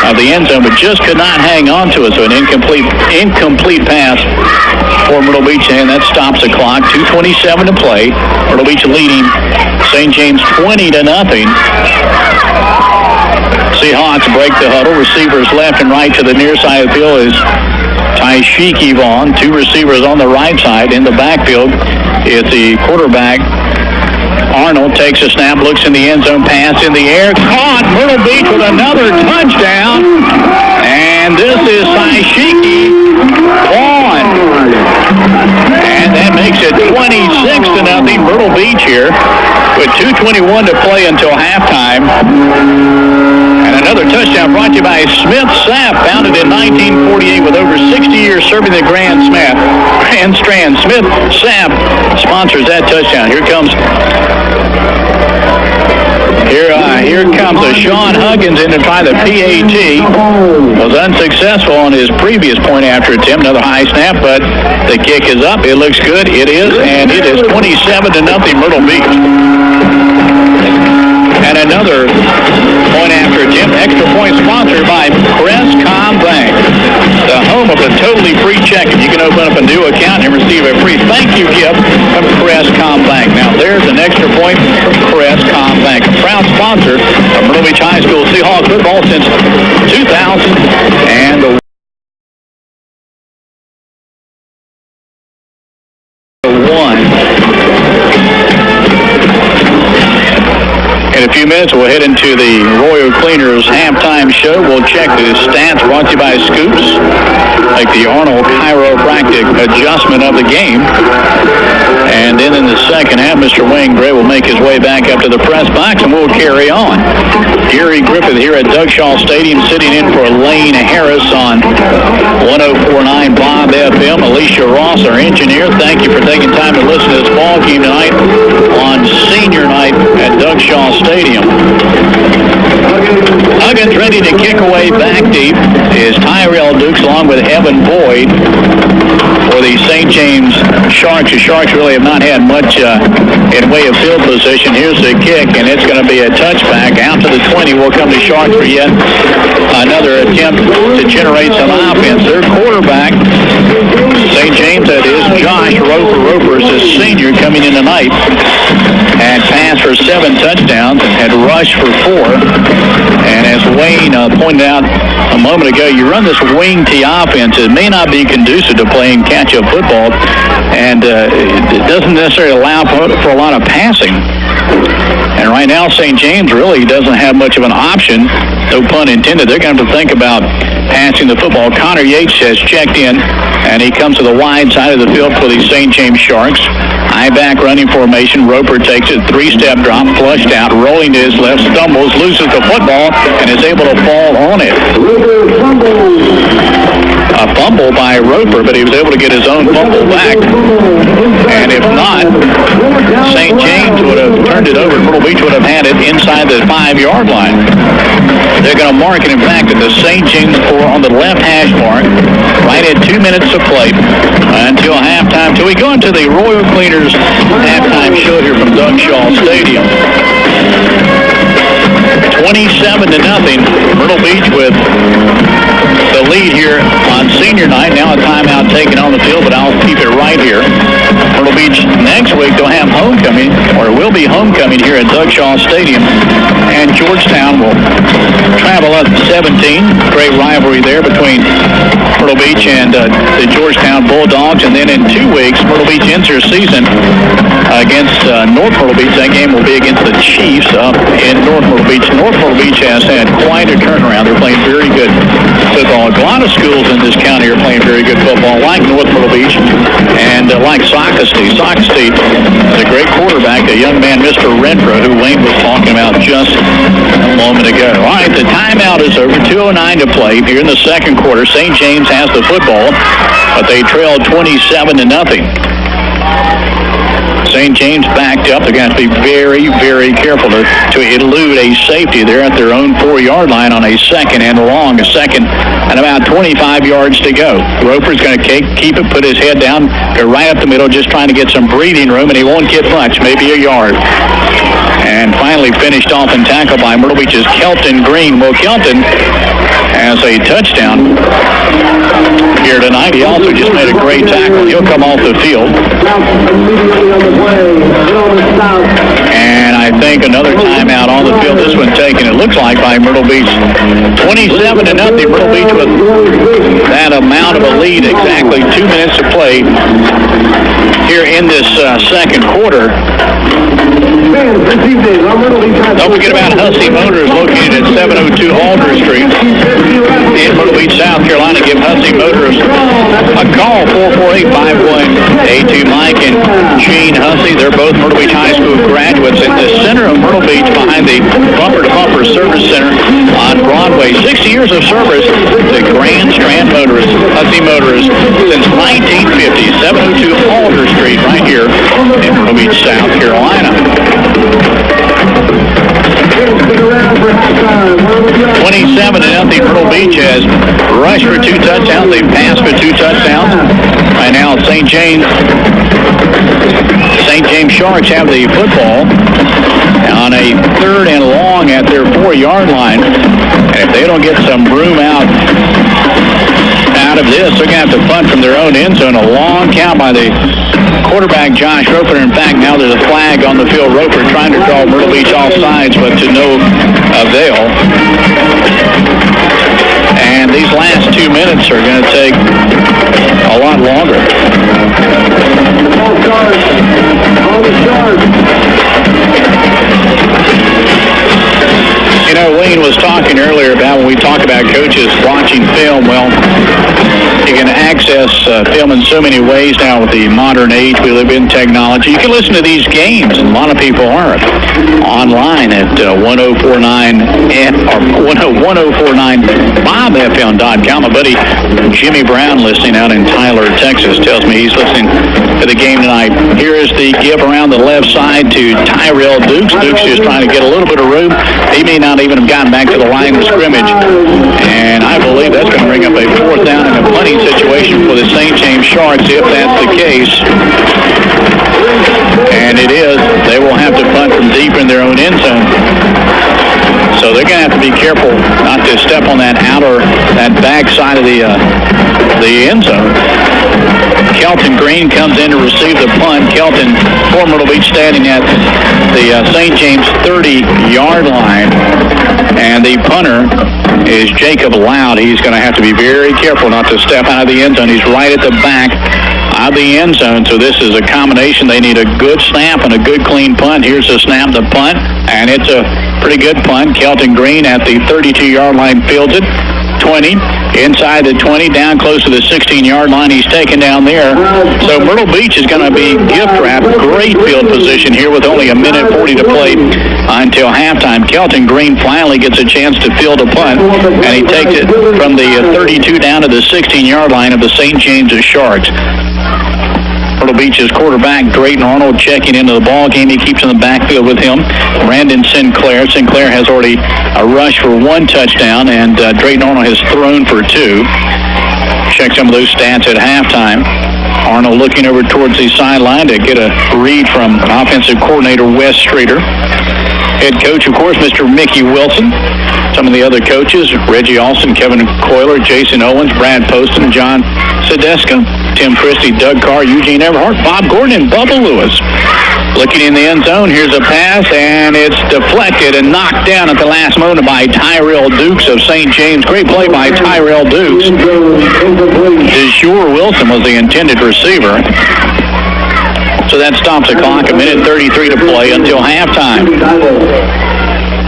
of the end zone, but just could not hang on to it, so an incomplete pass for Myrtle Beach, and that stops the clock. 2:27 to play. Myrtle Beach leading St. James 20-0. Seahawks break the huddle. Receivers left and right to the near side of the field is Taishiki Vaughn. 2 receivers on the right side. In the backfield is the quarterback. Arnold takes a snap, looks in the end zone, pass in the air, caught. Myrtle Beach with another touchdown. And this is Taishiki Vaughn. And that makes it 26-0. Myrtle Beach here with 2:21 to play until halftime. And another touchdown brought to you by Smith Sapp, founded in 1948 with over 60 years serving the Grand Strand. Smith Sapp sponsors that touchdown. Here comes Sean Huggins in to try the PAT. Was unsuccessful on his previous point after attempt. Another high snap, but the kick is up. It looks good. It is, and it is 27-0 Myrtle Beach. And another point after attempt, extra point sponsored by Crestcom Bank, the home of a totally free check. If you can open up a new account and receive a free thank you gift from Crestcom Bank. Now there's an extra point from Crestcom Bank, a proud sponsor of Myrtle Beach High School Seahawks football since 2001. In a few minutes, we'll head into the Royal Cleaners halftime show. We'll check the stats brought to you by Scoops, like the Arnold chiropractic adjustment of the game. And then in the second half, Mr. Wayne Gray will make his way back up to the press box, and we'll carry on. Gary Griffith here at Doug Shaw Stadium, sitting in for Lane Harris on 104.9 Bob FM. Alicia Ross, our engineer, thank you for taking time to listen to this ball game tonight on senior night at Doug Shaw Stadium. Huggins ready to kick away back deep is Tyrell Dukes along with Evan Boyd for the St. James Sharks. The Sharks really have not had much in way of field position. Here's the kick, and it's going to be a touchback. Out to the 20 will come to Sharks for yet another attempt to generate some offense. Their quarterback, St. James, that is Josh Roper. Roper is a senior coming in tonight. Had passed for 7 touchdowns and had rushed for 4. And as Wayne pointed out a moment ago, you run this wing T offense. It may not be conducive to playing catch-up football, and it doesn't necessarily allow for a lot of passing. And right now, St. James really doesn't have much of an option, no pun intended. They're going to have to think about passing the football. Connor Yates has checked in, and he comes to the wide side of the field for the St. James Sharks. High back running formation. Roper takes it, 3-step drop, flushed out, rolling to his left, stumbles, loses the football, and is able to fall on it. A fumble by Roper, but he was able to get his own fumble back. And if not, St. James would have turned it over. Myrtle Beach would have had it inside the 5-yard line. They're going to mark it, in fact, at the St. James 4 on the left hash mark, right at 2 minutes to play until halftime. So we go into the Royal Cleaners halftime show here from Doug Shaw Stadium. 27-0. Myrtle Beach with the lead here on senior night. Now a timeout taken on the field, but I'll keep it right here. Myrtle Beach next week, they'll have homecoming, or will be homecoming here at Doug Shaw Stadium. And Georgetown will travel up 17. Great rivalry there between Myrtle Beach and the Georgetown Bulldogs. And then in 2 weeks, Myrtle Beach ends their season against North Myrtle Beach. That game will be against the Chiefs up in North Myrtle Beach. North Myrtle Beach has had quite a turnaround. They're playing very good football. A lot of schools in this county are playing very good football, like North Myrtle Beach and like Sockasty. Sockasty is a great quarterback, a young man, Mr. Renfro, who Wayne was talking about just a moment ago. All right, the timeout is over. 2:09 to play here in the second quarter. St. James has the football, but they trailed 27-0. St. James backed up. They're going to have to be very, very careful to elude a safety. They're at their own 4-yard line on a second and long, a second and about 25 yards to go. Roper's going to keep it, put his head down, go right up the middle, just trying to get some breathing room, and he won't get much, maybe a yard. And finally finished off and tackled by Myrtle Beach's Kelton Green. Well, Kelton has a touchdown here tonight. He also just made a great tackle. He'll come off the field. And I think another timeout on the field. This one taken, it looks like, by Myrtle Beach. 27-0. Myrtle Beach with that amount of a lead. Exactly 2 minutes to play here in this second quarter. Don't forget about Hussey Motors, located at 702 Alder Street in Myrtle Beach, South Carolina. Give Hussey Motors a call, 448-5182. Mike and Gene Hussey, they're both Myrtle Beach High School graduates in the center of Myrtle Beach behind the Bumper to Bumper Service Center on Broadway. 60 years of service to Grand Strand Motorists, Hussey Motorists, since 1950. 702 Alder Street right here in Myrtle Beach, South Carolina. 27-0. Myrtle Beach has rushed for 2 touchdowns. They've passed for 2 touchdowns. Right now, St. James Sharks have the football on a 3rd and long at their 4-yard line. And if they don't get some room out of this, they're going to have to punt from their own end zone. A long count by the quarterback, Josh Roper. In fact, now there's a flag on the field. Roper trying to draw Myrtle Beach off sides, but to no avail. And these last 2 minutes are going to take a lot longer. Wayne was talking earlier about when we talk about coaches watching film. Well, you can access film in so many ways now with the modern age we live in, technology. You can listen to these games, and a lot of people are online at 1049bobfm.com. My buddy Jimmy Brown, listening out in Tyler, Texas, tells me he's listening to the game tonight. Here is the give around the left side to Tyrell Dukes. Dukes just trying to get a little bit of room. He may not even have gotten back to the line of scrimmage. And I believe that's going to bring up a fourth down and a punting situation for the St. James Sharks, if that's the case. And it is. They will have to punt from deep in their own end zone. So they're going to have to be careful not to step on that back side of the end zone. Kelton Green comes in to receive the punt. Kelton, for Myrtle Beach, standing at the St. James 30-yard line. And the punter is Jacob Loud. He's going to have to be very careful not to step out of the end zone. He's right at the back of the end zone. So this is a combination. They need a good snap and a good clean punt. Here's the snap, the punt, and it's a pretty good punt. Kelton Green at the 32-yard line fields it. 20, inside the 20, down close to the 16-yard line. He's taken down there. So Myrtle Beach is going to be gift wrapped. Great field position here with only a minute 40 to play until halftime. Kelton Green finally gets a chance to field a punt, and he takes it from the 32 down to the 16-yard line of the St. James Sharks. Myrtle Beach's quarterback, Drayton Arnold, checking into the ball game. He keeps in the backfield with him. Brandon Sinclair. Sinclair has already rushed for 1 touchdown, and Drayton Arnold has thrown for 2. Check some of those stats at halftime. Arnold looking over towards the sideline to get a read from offensive coordinator Wes Streeter. Head coach, of course, Mr. Mickey Wilson. Some of the other coaches, Reggie Alston, Kevin Coiler, Jason Owens, Brad Poston, John Sedeska, Tim Christie, Doug Carr, Eugene Everhart, Bob Gordon, and Bubba Lewis. Looking in the end zone, here's a pass, and it's deflected and knocked down at the last moment by Tyrell Dukes of St. James. Great play by Tyrell Dukes. DeJure Wilson was the intended receiver. So that stops the clock. A minute 33 to play until halftime.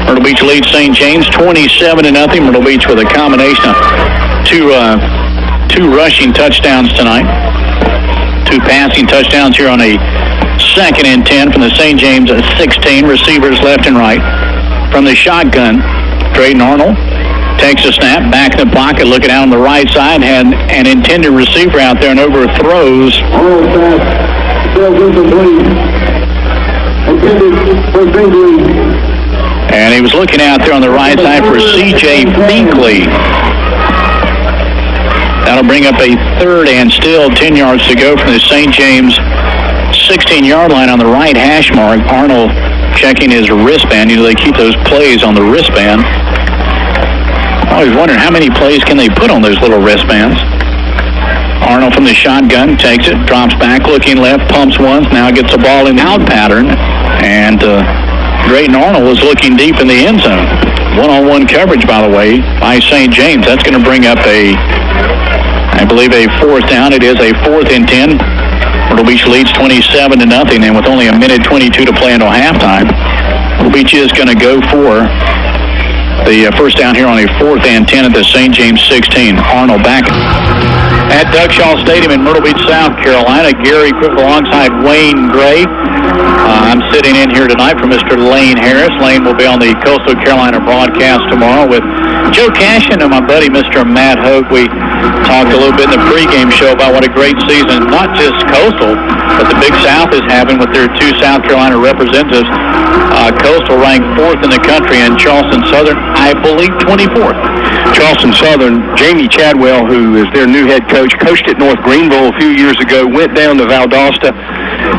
Myrtle Beach leads St. James 27-0. Myrtle Beach with a combination of two rushing touchdowns tonight. 2 passing touchdowns here on a 2nd and 10 from the St. James 16. Receivers left and right. From the shotgun, Drayton Arnold takes a snap, back in the pocket, looking out on the right side, had an intended receiver out there and overthrows. And he was looking out there on the right side for C.J. Finkley. That'll bring up a 3rd and still 10 yards to go from the St. James 16-yard line on the right hash mark. Arnold checking his wristband. You know, they keep those plays on the wristband. I was wondering how many plays can they put on those little wristbands. Arnold from the shotgun takes it, drops back, looking left, pumps once, now gets the ball in the out pattern. And Drayton Arnold was looking deep in the end zone. One-on-one coverage, by the way, by St. James. That's going to bring up I believe a 4th down. It is a 4th and 10. Myrtle Beach leads 27-0, and with only a minute 22 to play until halftime, Myrtle Beach is going to go for the first down here on a 4th and 10 at the St. James 16. Arnold back at Doug Shaw Stadium in Myrtle Beach, South Carolina. Gary Quick alongside Wayne Gray. I'm sitting in here tonight for Mr. Lane Harris. Lane will be on the Coastal Carolina broadcast tomorrow with Joe Cashin and my buddy Mr. Matt Hogue. We talked a little bit in the pregame show about what a great season, not just Coastal, but the Big South is having with their 2 South Carolina representatives. Coastal ranked 4th in the country, and Charleston Southern, I believe, 24th. Charleston Southern, Jamie Chadwell, who is their new head coach, coached at North Greenville a few years ago, went down to Valdosta,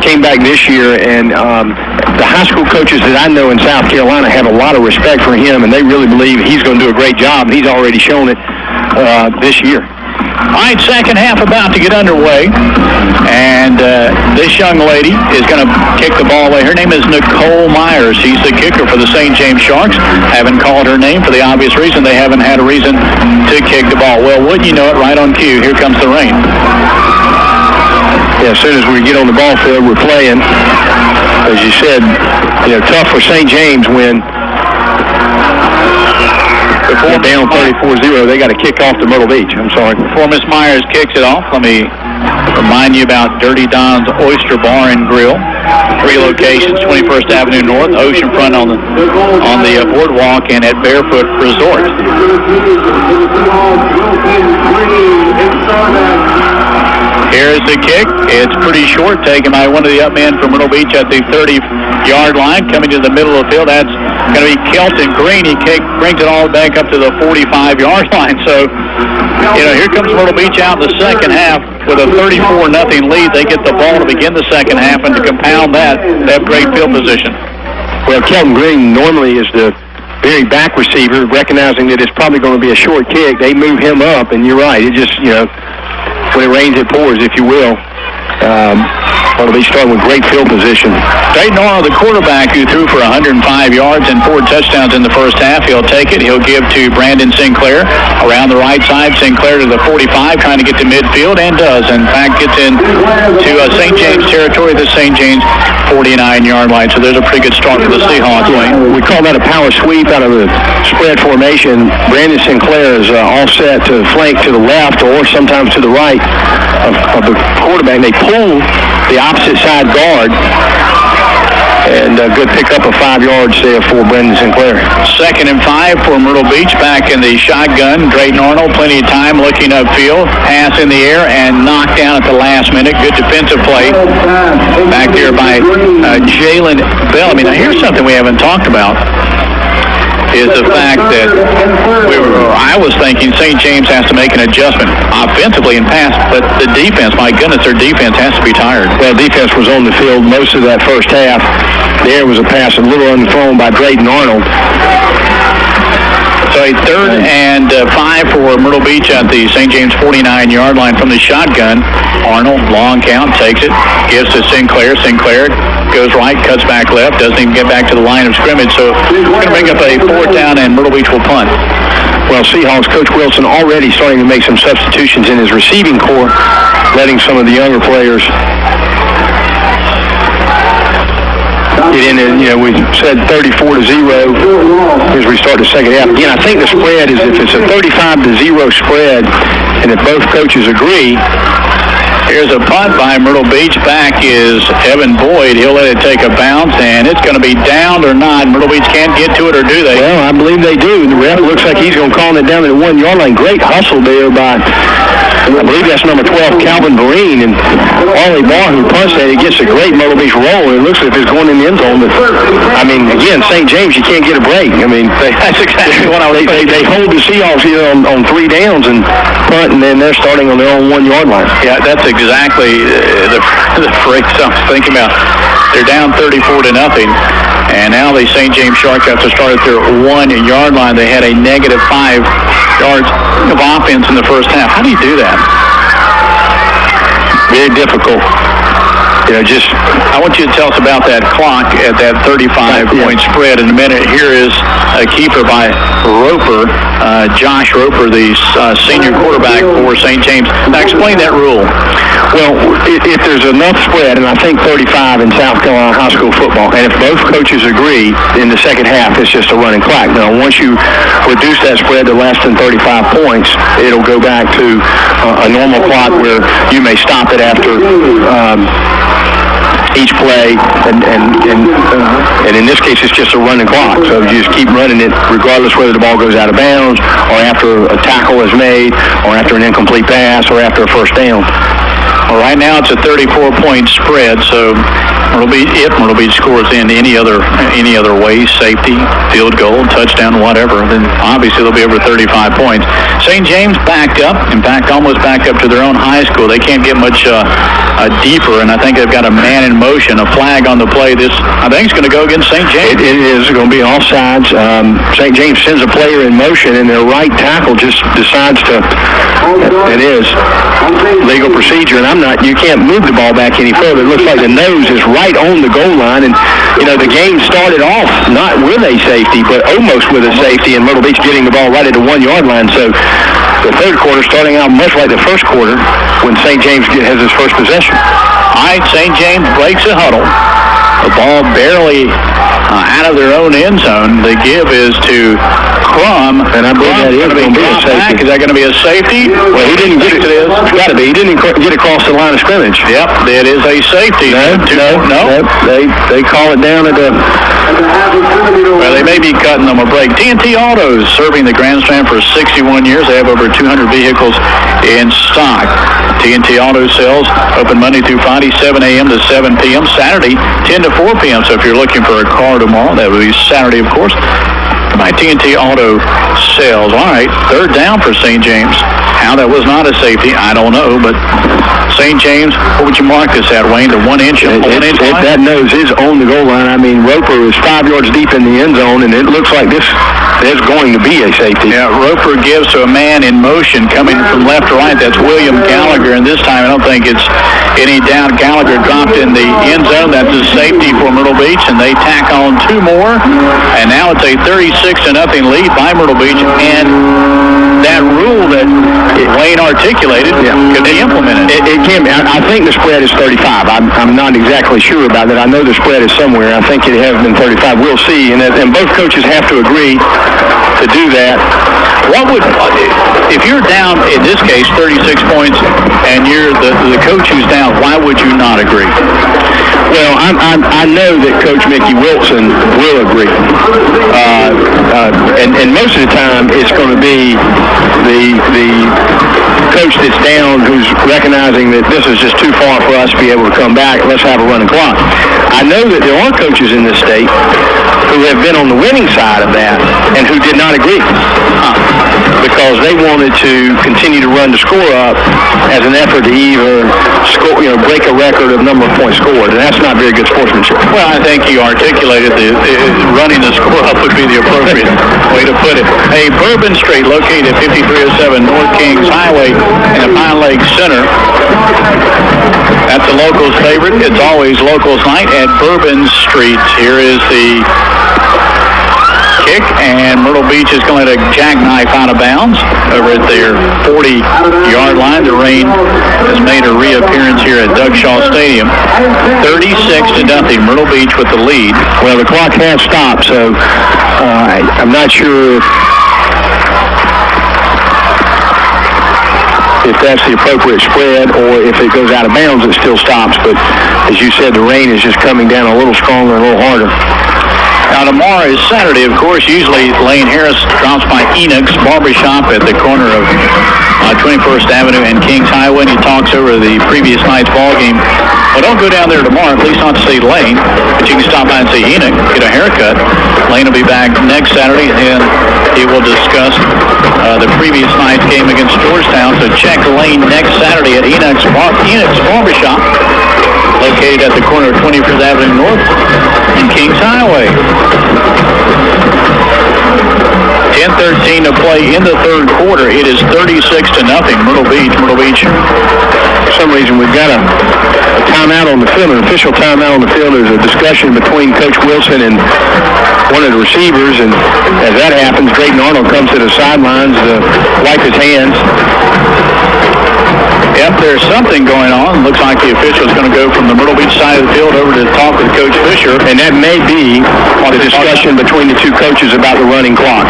came back this year, and the high school coaches that I know in South Carolina have a lot of respect for him, and they really believe he's going to do a great job. He's already shown it this year. All right, second half about to get underway, and this young lady is going to kick the ball away. Her name is Nicole Myers. She's the kicker for the St. James Sharks. Haven't called her name for the obvious reason. They haven't had a reason to kick the ball. Well, wouldn't you know it, right on cue, here comes the rain. Yeah, as soon as we get on the ball field, we're playing. As you said, tough for St. James when Before down 34-0, they got to kick off to Myrtle Beach. I'm sorry. Before Miss Myers kicks it off, let me remind you about Dirty Don's Oyster Bar and Grill. 3 locations, 21st Avenue North, oceanfront on the boardwalk, and at Barefoot Resort. Here's the kick. It's pretty short, taken by one of the up men from Myrtle Beach at the 30-yard line. Coming to the middle of the field, that's going to be Kelton Green. He brings it all back up to the 45-yard line. So, here comes Myrtle Beach out in the second half with a 34-0 lead. They get the ball to begin the second half, and to compound that, they have great field position. Well, Kelton Green normally is the very back receiver, recognizing that it's probably going to be a short kick. They move him up, and you're right. It just, when it rains, it pours, if you will. Myrtle Beach starting with great field position. Drayton Arnold, the quarterback, who threw for 105 yards and 4 touchdowns in the first half. He'll take it. He'll give to Brandon Sinclair around the right side. Sinclair to the 45, trying to get to midfield, and does. In fact, gets into St. James territory, the St. James 49-yard line. So there's a pretty good start for the Seahawks. We call that a power sweep out of the spread formation. Brandon Sinclair is all set to flank to the left or sometimes to the right of the quarterback. They pull the opposite side guard, and a good pickup of 5 yards there for Brandon Sinclair. 2nd and 5 for Myrtle Beach, back in the shotgun. Drayton Arnold, plenty of time looking upfield, pass in the air, and knocked down at the last minute. Good defensive play back there by Jalen Bellamy. Now here's something we haven't talked about, is the fact that I was thinking St. James has to make an adjustment offensively and pass, but the defense, my goodness, their defense has to be tired. Well, defense was on the field most of that first half. There was a pass a little unthrown by Drayton Arnold. So a 3rd and 5 for Myrtle Beach at the St. James 49-yard line from the shotgun. Arnold, long count, takes it, gives to Sinclair. Sinclair goes right, cuts back left, doesn't even get back to the line of scrimmage. So we're going to bring up a 4th down, and Myrtle Beach will punt. Well, Seahawks Coach Wilson already starting to make some substitutions in his receiving corps, letting some of the younger players get in. And we said 34-0 as we start the second half. Again, I think the spread is, if it's a 35-0 spread, and if both coaches agree. Here's a punt by Myrtle Beach. Back is Evan Boyd. He'll let it take a bounce, and it's going to be downed or not. Myrtle Beach can't get to it, or do they? Well, I believe they do. The ref looks like he's going to call it down to the 1-yard line. Great hustle there by, I believe that's number 12, Calvin Vereen. And Arlie Barr, who punts that, he gets a great Myrtle Beach roll. It looks like it's going in the end zone. But, again, St. James, you can't get a break. That's exactly what I was thinking. They hold the Seahawks here on 3 downs and punt, and then they're starting on their own 1-yard line. Yeah, that's exactly the phrase I was thinking about. They're down 34-0, and now the St. James Sharks have to start at their 1-yard line. They had a negative 5 yards of offense in the first half. How do you do that? Very difficult. I want you to tell us about that clock at that 35-point spread in a minute. Here is a keeper by Roper, Josh Roper, the senior quarterback for St. James. Now, explain that rule. Well, if there's enough spread, and I think 35 in South Carolina high school football, and if both coaches agree in the second half, it's just a running clock. Now, once you reduce that spread to less than 35 points, it'll go back to a normal clock where you may stop it after each play, and in this case, it's just a running clock. So you just keep running it regardless whether the ball goes out of bounds, or after a tackle is made, or after an incomplete pass, or after a first down. Well, right now it's a 34-point spread, so Myrtle Beach scores in any other way, safety, field goal, touchdown, whatever, then obviously they'll be over 35 points. St. James backed up, in fact, almost backed up to their own high school. They can't get much deeper, and I think they've got a man in motion, a flag on the play. This, I think, is going to go against St. James. It is going to be offsides. St. James sends a player in motion, and their right tackle just decides to. It is legal procedure, and you can't move the ball back any further. It looks like the nose is right on the goal line, and the game started off not with a safety, but almost with a safety, and Myrtle Beach getting the ball right at the 1-yard line. So the third quarter starting out much like the first quarter when St. James has his first possession. All right, St. James breaks a huddle. The ball barely out of their own end zone. The give is to Crum, And I believe that is going to be a safety. Is that going to be a safety? Well, he didn't get it. It's got to be. He didn't get across the line of scrimmage. Yep, it is a safety. No. They call it down at the... Well, they may be cutting them a break. TNT Autos, serving the grandstand for 61 years. They have over 200 vehicles in stock. TNT Auto Sales open Monday through Friday, 7 a.m. to 7 p.m. Saturday, 10 to 4 p.m. So if you're looking for a car tomorrow, that would be Saturday, of course. By TNT Auto Sales. All right, third down for St. James. How that was not a safety, I don't know, but St. James, what would you mark this at, Wayne? To 1 inch? That nose is on the goal line. I mean, Roper is 5 yards deep in the end zone, and it looks like there's going to be a safety. Yeah, Roper gives to a man in motion coming from left to right. That's William Gallagher, and this time I don't think it's any doubt. Gallagher dropped in the end zone. That's a safety for Myrtle Beach, and they tack on 2 more, and now it's a 36-0 lead by Myrtle Beach, and that rule that Wayne articulated could be implemented. It can be. I think the spread is 35. I'm not exactly sure about that. I know the spread is somewhere. I think it has been 35. We'll see, and both coaches have to agree to do that. What would, if you're down, in this case, 36 points, and you're the coach who's down, why would you not agree? Well, I know that Coach Mickey Wilson will agree. And most of the time, it's going to be the coach that's down who's recognizing that this is just too far for us to be able to come back. Let's have a running clock. I know that there are coaches in this state who have been on the winning side of that and who did not agree because they wanted to continue to run the score up as an effort to either score, break a record of number of points scored, and that's not very good sportsmanship. Well, I think you articulated running the score up would be the appropriate way to put it. A Bourbon Street, located at 5307 North Kings Highway in the Pine Lake Center. That's the locals' favorite. It's always locals' night at Bourbon Street. Here is the kick, and Myrtle Beach is going to let a jackknife out of bounds over at their 40-yard line. The rain has made a reappearance here at Doug Shaw Stadium. 36-0, Myrtle Beach with the lead. Well, the clock has stopped, so I'm not sure if that's the appropriate spread or if it goes out of bounds, it still stops. But as you said, the rain is just coming down a little stronger and a little harder. Now, tomorrow is Saturday, of course. Usually, Lane Harris drops by Enoch's Barbershop at the corner of 21st Avenue and Kings Highway, and he talks over the previous night's ball game. Well, don't go down there tomorrow, at least not to see Lane, but you can stop by and see Enoch, get a haircut. Lane will be back next Saturday, and he will discuss the previous night's game against Georgetown. So check Lane next Saturday at Enoch's Barbershop, located at the corner of 21st Avenue North and Kings Highway. 10:13 to play in the third quarter. It is 36-0, Myrtle Beach. For some reason, we've got a timeout on the field, an official timeout on the field. There's a discussion between Coach Wilson and one of the receivers, and as that happens, Drayton Arnold comes to the sidelines to wipe his hands. Yep, there's something going on. Looks like the official is going to go from the Myrtle Beach side of the field over to talk with Coach Fisher. And that may be the discussion between the two coaches about the running clock.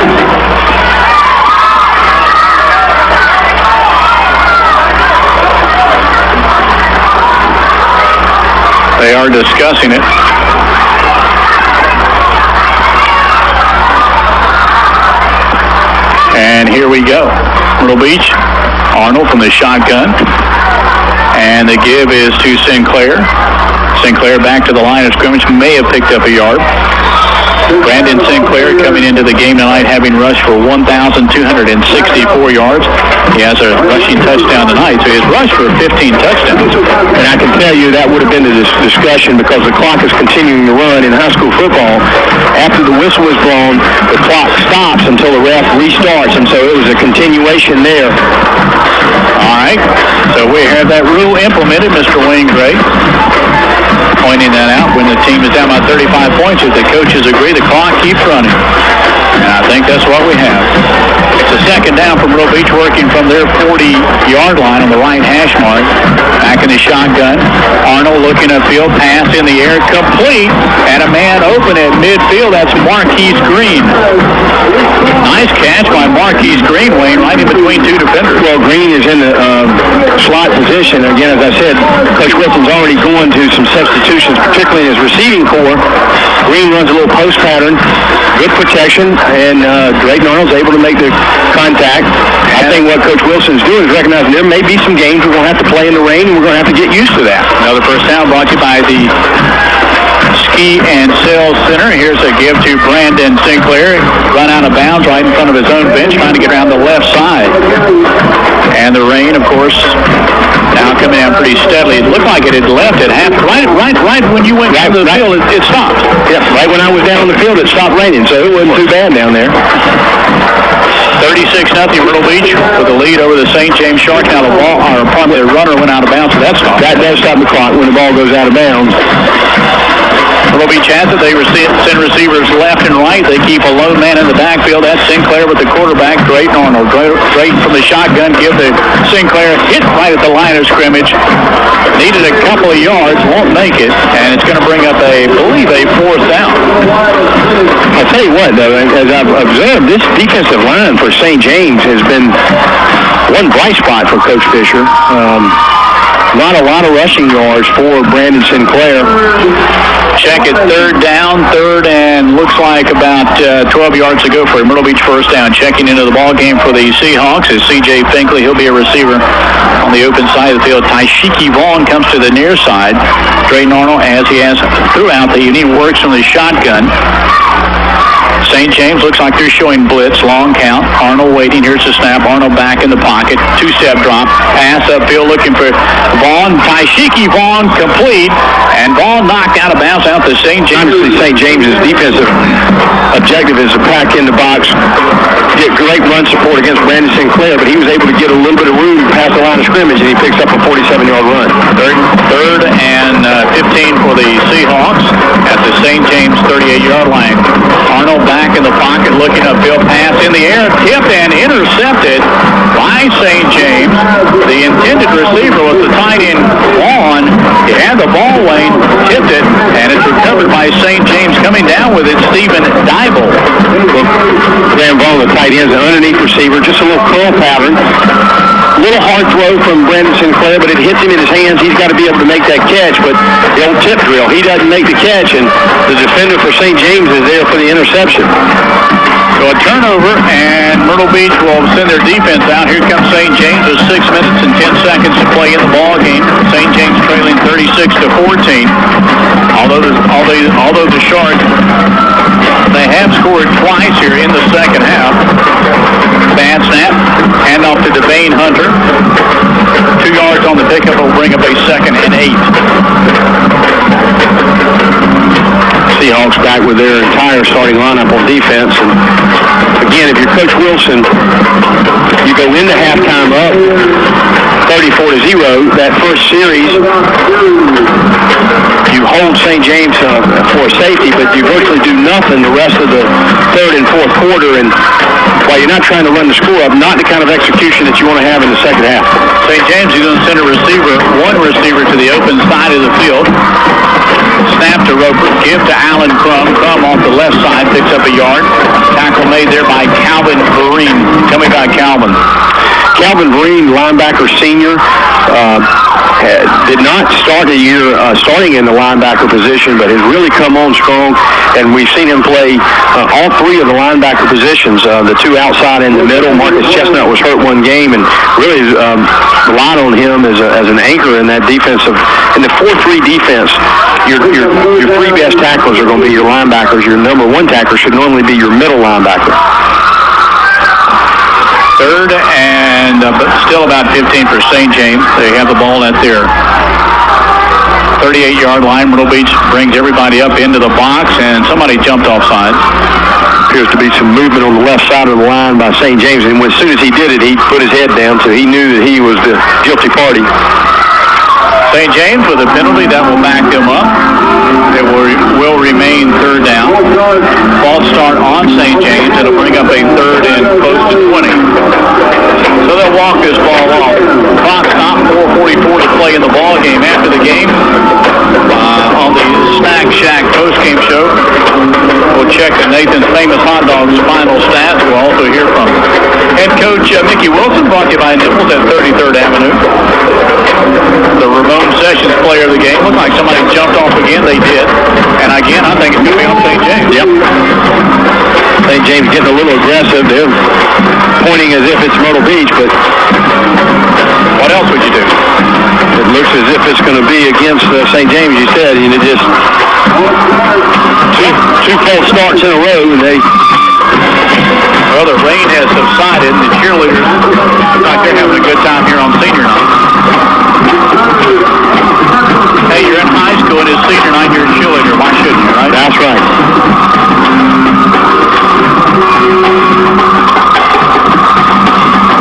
They are discussing it. And here we go. Myrtle Beach. Arnold from the shotgun, and the give is to Sinclair. Sinclair back to the line of scrimmage, may have picked up a yard. Brandon Sinclair coming into the game tonight having rushed for 1,264 yards. He has a rushing touchdown tonight, so he has rushed for 15 touchdowns. And I can tell you that would have been the discussion because the clock is continuing to run in high school football. After the whistle is blown, the clock stops until the ref restarts, and so it was a continuation there. All right, so we have that rule implemented, Mr. Wayne Gray pointing that out. When the team is down by 35 points, if the coaches agree, the clock keeps running. And I think that's what we have. It's a second down from Myrtle Beach, working from their 40-yard line on the right hash mark. Back in the shotgun. Arnold looking upfield, pass in the air, complete, and a man open at midfield. That's Marquise Green. Nice catch by Marquise Marquise Green, Wayne, right in between two defenders. Well, Green is in the slot position. Again, as I said, Coach Wilson's already going to some substitutions, particularly in his receiving core. Green runs a little post pattern, good protection, and Drayton Arnold's able to make the contact. I think what Coach Wilson's doing is recognizing there may be some games we're going to have to play in the rain, and we're going to have to get used to that. Another first down brought to you by the Ski and Sales Center. Here's a give to Brandon Sinclair. Run out of bounds right in front of his own bench, trying to get around the left side. And the rain, of course, now coming down pretty steadily. It looked like it had left at half. Right when you went down to the field, it stopped. Yeah, right when I was down on the field, it stopped raining, so it wasn't too bad down there. 36-0 Myrtle Beach with the lead over the St. James Sharks. Now the runner went out of bounds, so that stopped. That does stop the clock when the ball goes out of bounds. Myrtle Beach has it. They send receivers left and right. They keep a lone man in the backfield. That's Sinclair with the quarterback, Drayton Arnold. Drayton from the shotgun, give to Sinclair. Hit right at the line of scrimmage. Needed a couple of yards, won't make it, and it's going to bring up I believe a fourth down. I'll tell you what, though, as I've observed, this defensive line for St. James has been one bright spot for Coach Fisher. Not a lot of rushing yards for Brandon Sinclair. Check it, third down, and looks like about 12 yards to go for a Myrtle Beach first down. Checking into the ball game for the Seahawks is C.J. Finkley. He'll be a receiver on the open side of the field. Taishiki Vaughn comes to the near side. Drayton Arnold, as he has throughout the evening, works from the shotgun. St. James looks like they're showing blitz, long count. Arnold waiting. Here's the snap. Arnold back in the pocket. Two-step drop. Pass upfield looking for Vaughn. Taishiki Vaughn complete. And Vaughn knocked out of bounds out to St. James. Honestly, St. James' defensive objective is to pack in the box, get great run support against Brandon Sinclair, but he was able to get a little bit of room past the line of scrimmage, and he picks up a 47-yard run. Third and 15 for the Seahawks at the St. James 38-yard line. Arnold back in the pocket, looking upfield, pass in the air, tipped and intercepted by St. James. The intended receiver was the tight end, Vaughn. He had the ball lane, tipped it, and it's recovered by St. James. Coming down with it, Stephen Dybel. Graham Vaughn, the tight end, is an underneath receiver, just a little curl pattern. A little hard throw from Brandon Sinclair, but it hits him in his hands. He's got to be able to make that catch, but the old tip drill, he doesn't make the catch, and the defender for St. James is there for the interception. So a turnover, and Myrtle Beach will send their defense out. Here comes St. James with 6 minutes and 10 seconds to play in the ball game. St. James trailing 36-14. Although the Sharks, they have scored twice here in the second half. Bad snap, handoff to Devane Hunter. 2 yards on the pickup will bring up a 2nd and 8. Seahawks back with their entire starting lineup on defense. And again, if you're Coach Wilson, you go into halftime up 34-0. That first series, you hold St. James for safety, but you virtually do nothing the rest of the third and fourth quarter. And while you're not trying to run the score up, not the kind of execution that you want to have in the second half. St. James is going to send one receiver to the open side of the field. Snap to Roper, give to Alan Crum. Crum off the left side, picks up a yard. Tackle made there by Calvin Vereen. Tell me about Calvin. Calvin Vereen, linebacker senior, did not start the year starting in the linebacker position, but has really come on strong, and we've seen him play all three of the linebacker positions, the two outside and the middle. Marcus Chestnut was hurt one game, and really relied on him as an anchor in that defensive. In the 4-3 defense, your three best tacklers are going to be your linebackers. Your number one tackler should normally be your middle linebacker. Third and but still about 15 for St. James. They have the ball at their 38-yard line. Myrtle Beach brings everybody up into the box, and somebody jumped offside. Appears to be some movement on the left side of the line by St. James, and as soon as he did it, he put his head down, so he knew that he was the guilty party. St. James with a penalty that will back them up. It will remain third down. False start on St. James. It'll bring up a third and close to 20. So they'll walk this ball off. Clock stop, 4:44 to play in the ball game. After the game, on the Snack Shack postgame show, we'll check the Nathan's Famous Hot Dogs final stats. We'll also hear from brought to you by Nichols at 33rd Avenue. The Ramon Sessions player of the game. Looked like somebody jumped off again. They did. And again, I think it's going to be on St. James. Yep. St. James getting a little aggressive. They're pointing as if it's Myrtle Beach, but what else would you do? It looks as if it's going to be against St. James, you said. You know, just two false starts in a row, and they... Well, the rain has subsided, and the cheerleaders look like they're having a good time here on senior night. Hey, you're in high school, and it's senior night, you're a cheerleader. Why shouldn't you, right? That's right.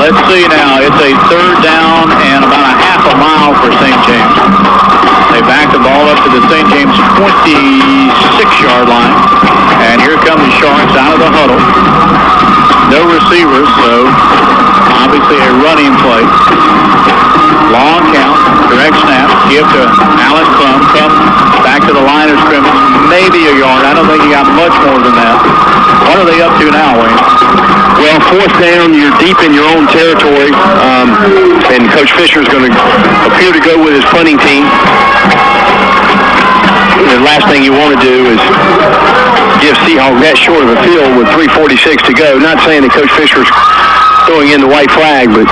Let's see now. It's a third down and about a half a mile for St. James. They back the ball up to the St. James 26-yard line. And here come the Sharks out of the huddle. No receivers, so obviously a running play. Long count, direct snap, give to Alex Crum. Crum back to the line of scrimmage, maybe a yard. I don't think he got much more than that. What are they up to now, Wayne? Well, fourth down, you're deep in your own territory, and Coach Fisher is going to appear to go with his punting team. The last thing you want to do is give Seahawks that short of a field with 3:46 to go. Not saying that Coach Fisher's throwing in the white flag, but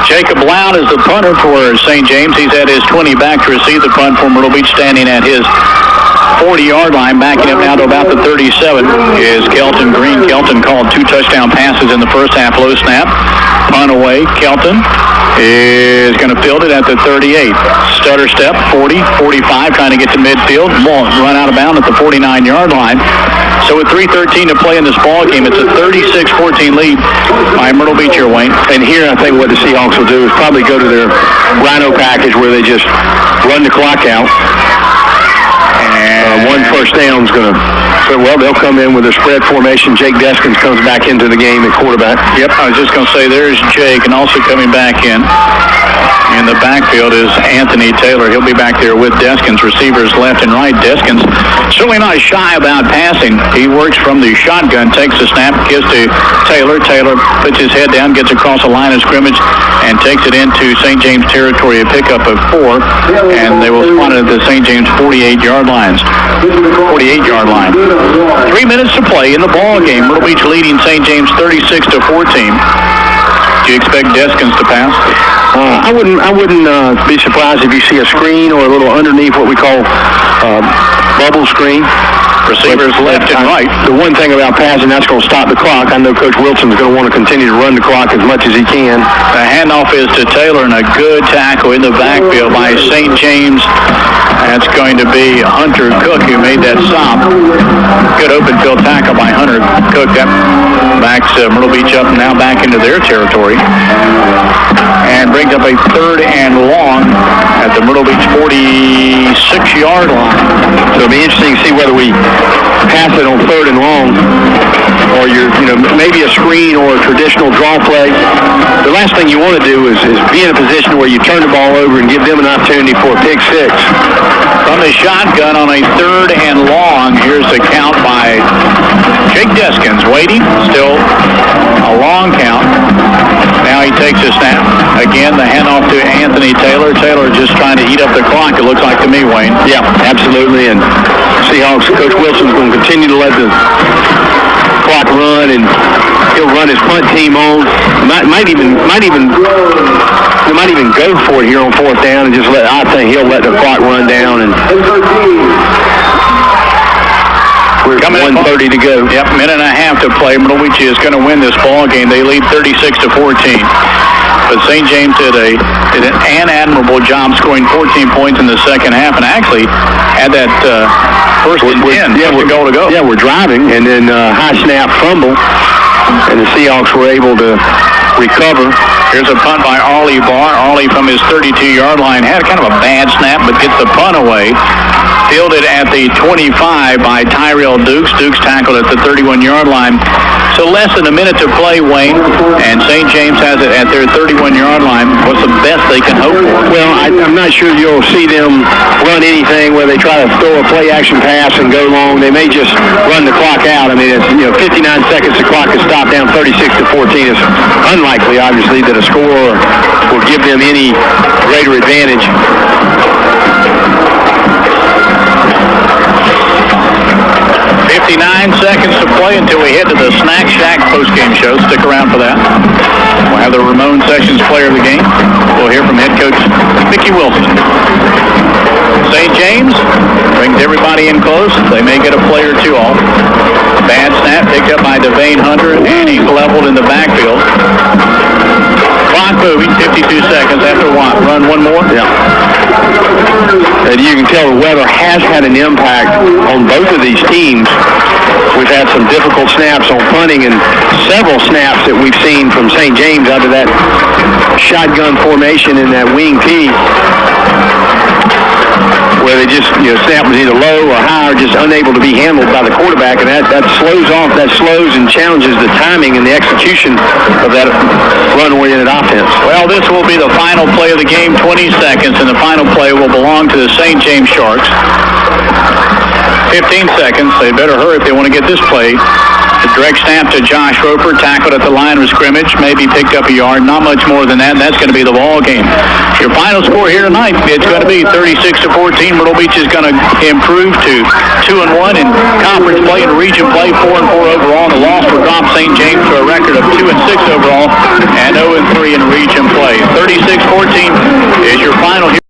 Jacob Loud is the punter for St. James. He's at his 20 back to receive the punt for Myrtle Beach, standing at his 40-yard line. Backing him now to about the 37 is Kelton Green. Kelton called 2 touchdown passes in the first half. Low snap, punt away. Kelton is going to field it at the 38. Stutter step, 40, 45, trying to get to midfield. Won't run out of bounds at the 49-yard line. So with 3:13 to play in this ball game, it's a 36-14 lead by Myrtle Beach here, Wayne. And here I think what the Seahawks will do is probably go to their Rhino package where they just run the clock out. And one first down is going to, well, they'll come in with a spread formation. Jake Deskins comes back into the game at quarterback. Yep, I was just going to say there's Jake, and also coming back in the backfield is Anthony Taylor. He'll be back there with Deskins. Receivers left and right. Deskins certainly not shy about passing. He works from the shotgun, takes the snap, gives to Taylor. Taylor puts his head down, gets across the line of scrimmage, and takes it into St. James territory, a pickup of 4, and they will spot it at the St. James 48-yard line. 48-yard line. 3 minutes to play in the ball game. Myrtle Beach leading St. James 36-14. Do you expect Deskins to pass? I wouldn't be surprised if you see a screen or a little underneath what we call bubble screen. Receivers left and right. The one thing about passing, that's going to stop the clock. I know Coach Wilson's going to want to continue to run the clock as much as he can. The handoff is to Taylor, and a good tackle in the backfield by St. James. That's going to be Hunter Cook who made that stop. Good open field tackle by Hunter Cook. That backs Myrtle Beach up now back into their territory. And brings up a 3rd and long at the Myrtle Beach 46-yard line. So it'll be interesting to see whether we pass it on 3rd and long, or maybe a screen or a traditional draw play. The last thing you want to do is be in a position where you turn the ball over and give them an opportunity for a pick 6. From the shotgun on a 3rd and long, here's the count by Jake Deskins. Waiting, still a long count. Now he takes a snap. Again, the handoff to Anthony Taylor. Taylor just trying to eat up the clock, it looks like to me, Wayne. Yeah, absolutely. And Seahawks, Coach Wilson's going to continue to let the clock run, and he'll run his punt team on. Might even go for it here on 4th down and just I think he'll let the clock run down, and we're coming 1:30 to go. Yep, minute and a half to play. Myrtle Beach is going to win this ball game. They lead 36-14. But St. James did an admirable job scoring 14 points in the second half, and actually had that first and 10 goal to go. Yeah, we're driving, and then high snap fumble, and the Seahawks were able to recover. Here's a punt by Arlie Barr. Arlie from his 32-yard line had kind of a bad snap, but gets the punt away. Fielded at the 25 by Tyrell Dukes. Dukes tackled at the 31-yard line. So less than a minute to play, Wayne, and St. James has it at their 31-yard line. What's the best they can hope for? Well, I'm not sure you'll see them run anything where they try to throw a play-action pass and go long. They may just run the clock out. I mean, it's 59 seconds. The clock is stopped down 36-14. It's unlikely, obviously, that a score will give them any greater advantage. 59 seconds to play until we head to the Snack Shack postgame show. Stick around for that. We'll have the Ramon Sessions player of the game. We'll hear from head coach Mickey Wilson. St. James brings everybody in close. They may get a play or two off. Bad snap picked up by Devane Hunter, and he's leveled in the backfield. Clock moving, 52 seconds after what? Run one more? Yeah. And you can tell the weather has had an impact on both of these teams. We've had some difficult snaps on punting and several snaps that we've seen from St. James out of that shotgun formation in that wing T, where they just, snap was either low or high or just unable to be handled by the quarterback, and that slows and challenges the timing and the execution of that run-oriented offense. Well, this will be the final play of the game, 20 seconds, and the final play will belong to the St. James Sharks. 15 seconds. They better hurry if they want to get this play. The direct snap to Josh Roper, tackled at the line of scrimmage, maybe picked up a yard, not much more than that, and that's going to be the ball game. Your final score here tonight, it's going to be 36-14. Myrtle Beach is going to improve to 2-1 in conference play and region play, 4-4 overall. The loss will drop St. James to a record of 2-6 overall and 0-3 in region play. 36-14 is your final here.